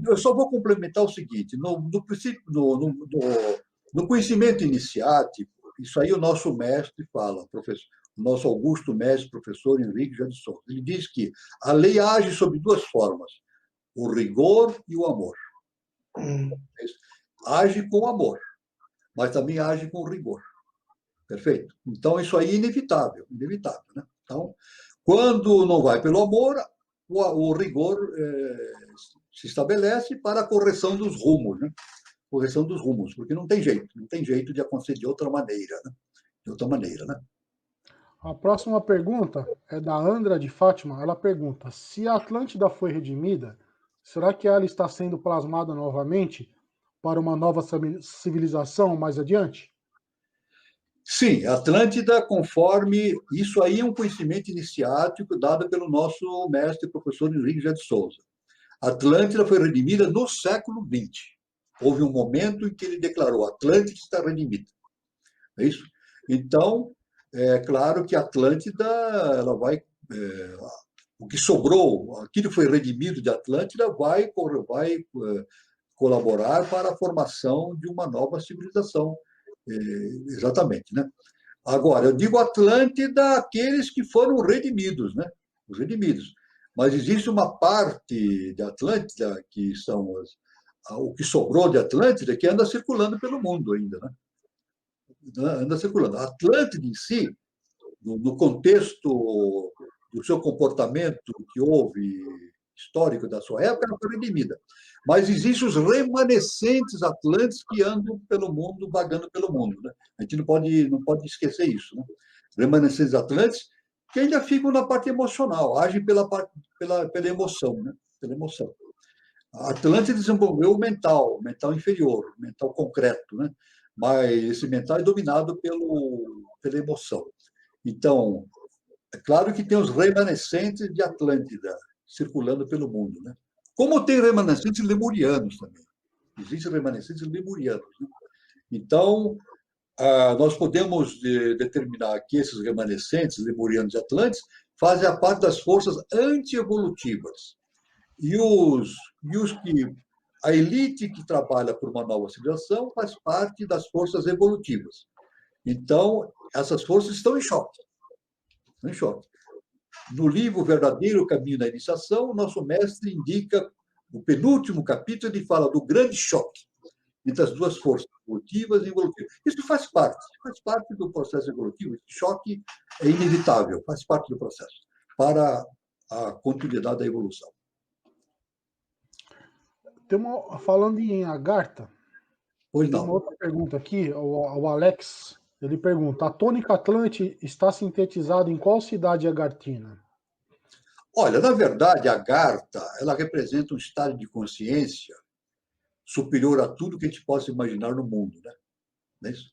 Eu só vou complementar o seguinte: no princípio, no conhecimento iniciático, isso aí o nosso mestre fala, o nosso augusto mestre, professor Henrique José de Souza. Ele diz que a lei age sob duas formas: o rigor e o amor. Age com amor, mas também age com rigor. Perfeito? Então, isso aí é inevitável, inevitável, né? Então, quando não vai pelo amor, o rigor se estabelece para a correção dos rumos, né? Correção dos rumos, porque não tem jeito de acontecer de outra maneira, né? De outra maneira, né? A próxima pergunta é da Andra de Fátima. Ela pergunta: se a Atlântida foi redimida, será que ela está sendo plasmada novamente para uma nova civilização mais adiante? Sim, Atlântida, conforme isso aí é um conhecimento iniciático dado pelo nosso mestre, professor Henrique José de Souza. Atlântida foi redimida no século XX. Houve um momento em que ele declarou: Atlântida está redimida. É isso? Então, é claro que a Atlântida, ela vai. O que sobrou, aquilo que foi redimido de Atlântida, vai colaborar para a formação de uma nova civilização. Exatamente, né? Agora, eu digo Atlântida, aqueles que foram redimidos, né? Os redimidos. Mas existe uma parte de Atlântida, que são o que sobrou de Atlântida, que anda circulando pelo mundo ainda, né? Anda circulando. A Atlântida em si, no contexto do seu comportamento que houve, histórico da sua época, ela foi redimida. Mas existem os remanescentes atlantes que andam pelo mundo, vagando pelo mundo. Né? A gente não pode esquecer isso. Né? Remanescentes atlantes que ainda ficam na parte emocional, agem pela emoção. Né? Pela emoção. A Atlântida desenvolveu o mental inferior, o mental concreto, né? Mas esse mental é dominado pela emoção. Então, é claro que tem os remanescentes de Atlântida circulando pelo mundo, né? Como tem remanescentes lemurianos também. Existem remanescentes lemurianos. Né? Então, nós podemos determinar que esses remanescentes lemurianos de Atlantes fazem a parte das forças antievolutivas. E a elite que trabalha por uma nova civilização faz parte das forças evolutivas. Então, essas forças estão em choque. Estão em choque. No livro Verdadeiro Caminho da Iniciação, o nosso mestre indica, no penúltimo capítulo, ele fala do grande choque entre as duas forças, evolutivas e involutivas. Isso faz parte do processo evolutivo. Esse choque é inevitável, faz parte do processo, para a continuidade da evolução. Falando em Agartha, Pois tem não. uma outra pergunta aqui, o Alex, ele pergunta: a tônica Atlante está sintetizada em qual cidade agartina? Olha, na verdade, a Agartha, ela representa um estado de consciência superior a tudo que a gente possa imaginar no mundo, né? Não é isso?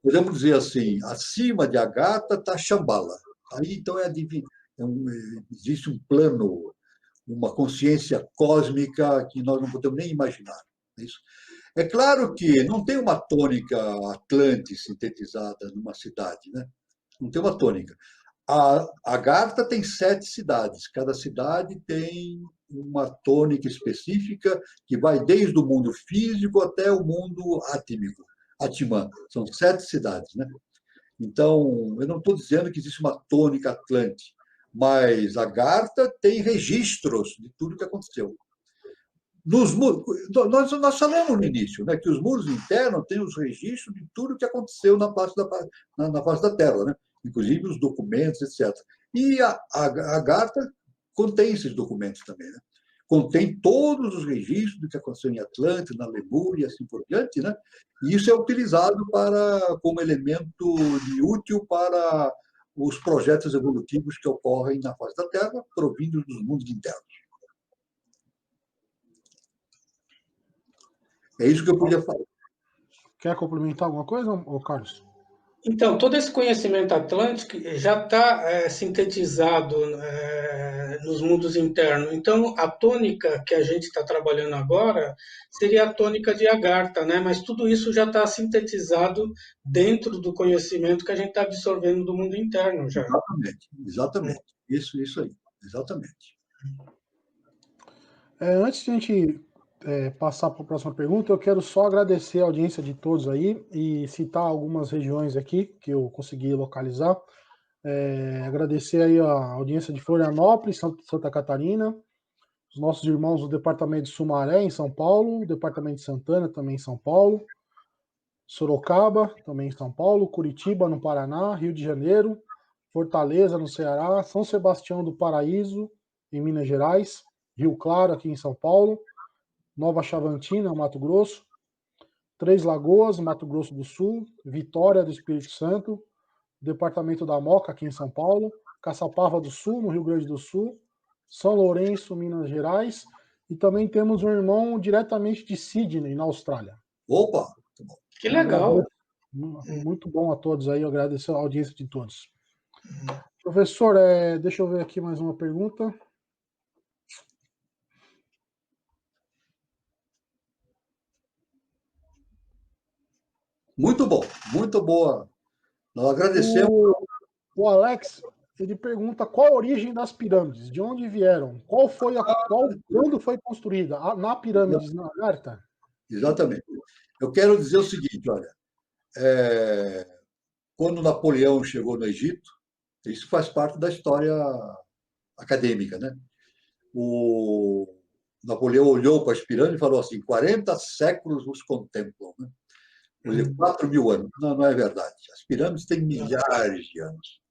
Podemos dizer assim, acima de Agartha está Shambhala. Aí, então, existe um plano, uma consciência cósmica que nós não podemos nem imaginar. Não é isso? É claro que não tem uma tônica Atlante sintetizada numa cidade, né? Não tem uma tônica. A Agartha tem 7 cidades. Cada cidade tem uma tônica específica que vai desde o mundo físico até o mundo átmico, Atman. São 7 cidades, né? Então, eu não estou dizendo que existe uma tônica Atlante, mas a Agartha tem registros de tudo que aconteceu. Nós falamos no início, né, que os muros internos têm os registros de tudo que aconteceu na face da Terra, né? Inclusive os documentos, etc. E a Agartha contém esses documentos também, né? Contém todos os registros do que aconteceu em Atlântida, na Lemúria e assim por diante, né? E isso é utilizado como elemento útil para os projetos evolutivos que ocorrem na face da Terra, provindos dos mundos internos. É isso que eu podia falar. Quer complementar alguma coisa, Carlos? Então, todo esse conhecimento atlântico já está sintetizado nos mundos internos. Então, a tônica que a gente está trabalhando agora seria a tônica de Agartha, né? Mas tudo isso já está sintetizado dentro do conhecimento que a gente está absorvendo do mundo interno já. Exatamente. Isso aí, exatamente. Antes de a gente passar para a próxima pergunta, eu quero só agradecer a audiência de todos aí e citar algumas regiões aqui que eu consegui localizar. Agradecer aí a audiência de Florianópolis, Santa Catarina, os nossos irmãos do departamento de Sumaré, em São Paulo, o departamento de Santana, também em São Paulo, Sorocaba, também em São Paulo, Curitiba, no Paraná, Rio de Janeiro, Fortaleza, no Ceará, São Sebastião do Paraíso, em Minas Gerais, Rio Claro, aqui em São Paulo, Nova Chavantina, Mato Grosso, Três Lagoas, Mato Grosso do Sul, Vitória do Espírito Santo, Departamento da Moca, aqui em São Paulo, Caçapava do Sul, no Rio Grande do Sul, São Lourenço, Minas Gerais, e também temos um irmão diretamente de Sydney, na Austrália. Opa! Que legal! Muito bom a todos aí, eu agradeço a audiência de todos. Professor, deixa eu ver aqui mais uma pergunta. Muito bom, muito boa. Nós agradecemos. O Alex, ele pergunta qual a origem das pirâmides, de onde vieram, quando foi construída, na pirâmide, na Agartha? Exatamente. Eu quero dizer o seguinte, olha, quando Napoleão chegou no Egito, isso faz parte da história acadêmica, né? O Napoleão olhou para as pirâmides e falou assim: 40 séculos os contemplam, né? Quer dizer, 4.000 anos. Não é verdade. As pirâmides têm milhares de anos.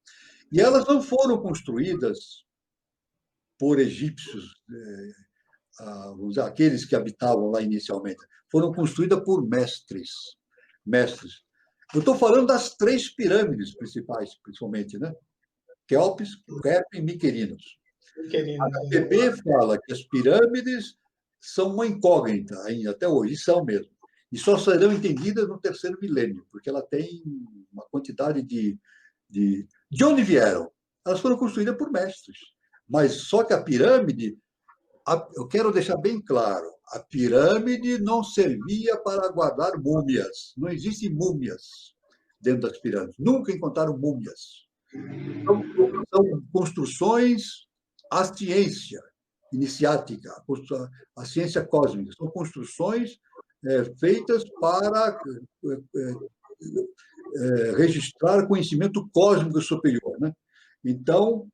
E elas não foram construídas por egípcios, aqueles que habitavam lá inicialmente. Foram construídas por mestres. Eu estou falando das 3 pirâmides principais, principalmente, né? Quéops, Keops e Miquerinos. A HPB fala que as pirâmides são uma incógnita ainda, até hoje, são mesmo. E só serão entendidas no 3º milênio, porque ela tem uma quantidade de onde vieram? Elas foram construídas por mestres. Mas só que a pirâmide, eu quero deixar bem claro, a pirâmide não servia para guardar múmias. Não existem múmias dentro das pirâmides. Nunca encontraram múmias. São construções à ciência iniciática, a ciência cósmica. São construções feitas para registrar conhecimento cósmico superior, né? Então,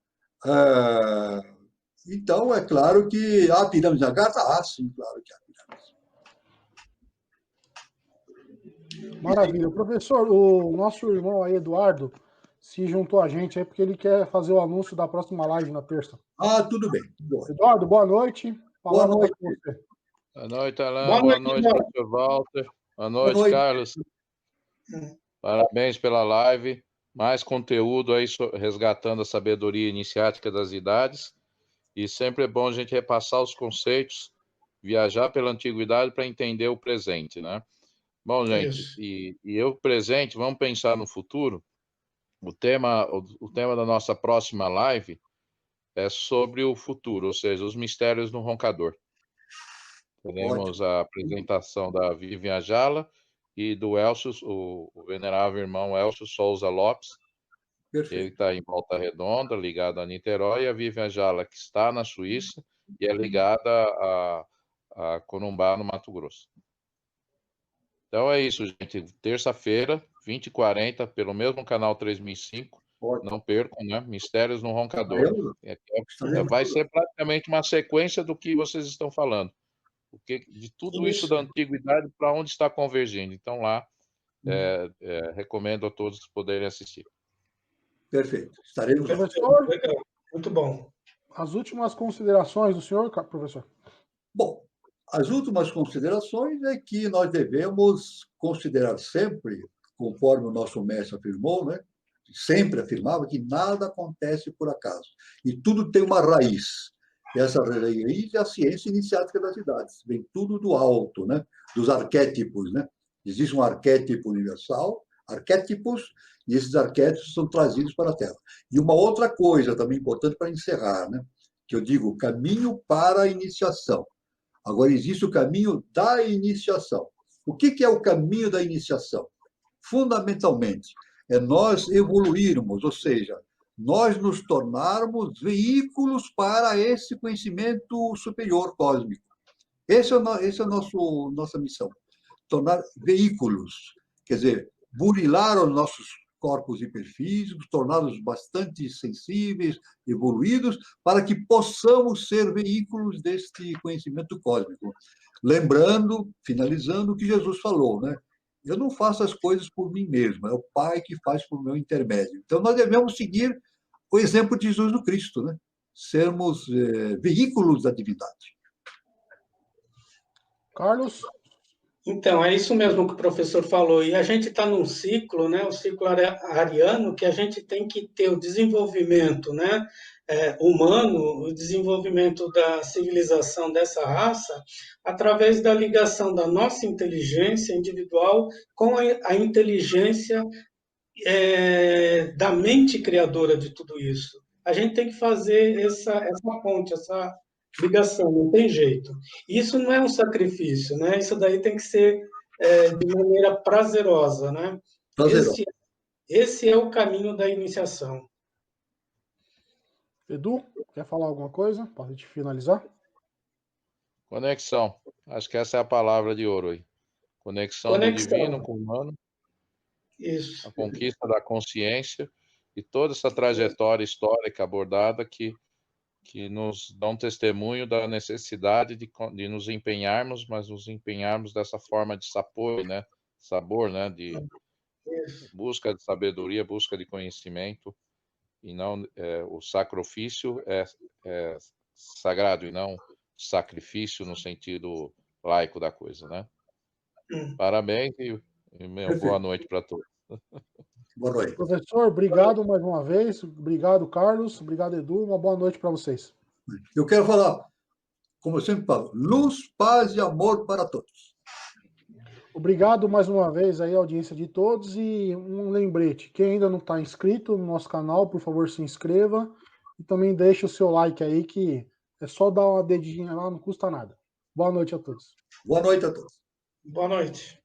é claro que há pirâmides de Agartha? Sim, claro que há pirâmides. Maravilha. Professor, o nosso irmão aí, Eduardo, se juntou a gente aí porque ele quer fazer o anúncio da próxima live na terça. Tudo bem. Eduardo, boa noite. Boa noite. Boa noite, Alain. Boa noite, professor Walter. Boa noite, Carlos. Parabéns pela live. Mais conteúdo aí resgatando a sabedoria iniciática das idades. E sempre é bom a gente repassar os conceitos, viajar pela antiguidade para entender o presente, né? Bom, gente, e eu presente, vamos pensar no futuro. O tema da nossa próxima live é sobre o futuro, ou seja, os mistérios no roncador. Teremos a apresentação da Vivian Jala e do Elcio, o venerável irmão Elcio Souza Lopes, Perfeito. Ele está em Volta Redonda, ligado a Niterói, e a Vivian Jala, que está na Suíça, e é ligada a Corumbá, no Mato Grosso. Então é isso, gente. Terça-feira, 20h40, pelo mesmo canal 3005. Não percam, né? Mistérios no Roncador. Vai ser praticamente uma sequência do que vocês estão falando. Porque de tudo isso da antiguidade, para onde está convergindo. Então lá, recomendo a todos poderem assistir. Perfeito. Estaremos lá. Professor, legal. Muito bom. As últimas considerações do senhor, professor? Bom, as últimas considerações é que nós devemos considerar sempre, conforme o nosso mestre afirmou, né? Sempre afirmava que nada acontece por acaso. E tudo tem uma raiz. E essa raiz é a ciência iniciática das idades. Vem tudo do alto, né? Dos arquétipos, né? Existe um arquétipo universal, arquétipos, e esses arquétipos são trazidos para a Terra. E uma outra coisa também importante para encerrar, né? Que eu digo, caminho para a iniciação. Agora, existe o caminho da iniciação. O que é o caminho da iniciação? Fundamentalmente, é nós evoluirmos, ou seja, nós nos tornarmos veículos para esse conhecimento superior cósmico. Essa é a nossa missão. Tornar veículos, quer dizer, burilar os nossos corpos hiperfísicos, torná-los bastante sensíveis, evoluídos, para que possamos ser veículos deste conhecimento cósmico. Lembrando, finalizando, o que Jesus falou, né? Eu não faço as coisas por mim mesmo, é o Pai que faz por meu intermédio. Então, nós devemos seguir o exemplo de Jesus Cristo, né? Sermos veículos da divindade. Carlos? Então, é isso mesmo que o professor falou. E a gente está num ciclo, né, o ciclo ariano, que a gente tem que ter o desenvolvimento, né, humano, o desenvolvimento da civilização dessa raça, através da ligação da nossa inteligência individual com a inteligência da mente criadora de tudo isso. A gente tem que fazer essa ponte, essa ligação, não tem jeito. Isso não é um sacrifício, né? Isso daí tem que ser de maneira prazerosa, né? Prazeroso. Esse é o caminho da iniciação. Edu, quer falar alguma coisa para a gente finalizar? Conexão. Acho que essa é a palavra de ouro aí. Conexão do divino com o humano. Isso. A conquista da consciência e toda essa trajetória histórica abordada que nos dão testemunho da necessidade de nos empenharmos, mas nos empenharmos dessa forma de sabor, né? De busca de sabedoria, busca de conhecimento, e não o sacrifício é sagrado e não sacrifício no sentido laico da coisa, né? Parabéns e boa noite para todos. Boa noite. Professor, obrigado mais uma vez. Obrigado, Carlos. Obrigado, Edu. Uma boa noite para vocês. Eu quero falar, como eu sempre falo, luz, paz e amor para todos. Obrigado mais uma vez aí, a audiência de todos. E um lembrete, quem ainda não está inscrito no nosso canal, por favor, se inscreva. E também deixe o seu like aí, que é só dar uma dedinha lá, não custa nada. Boa noite a todos. Boa noite a todos. Boa noite.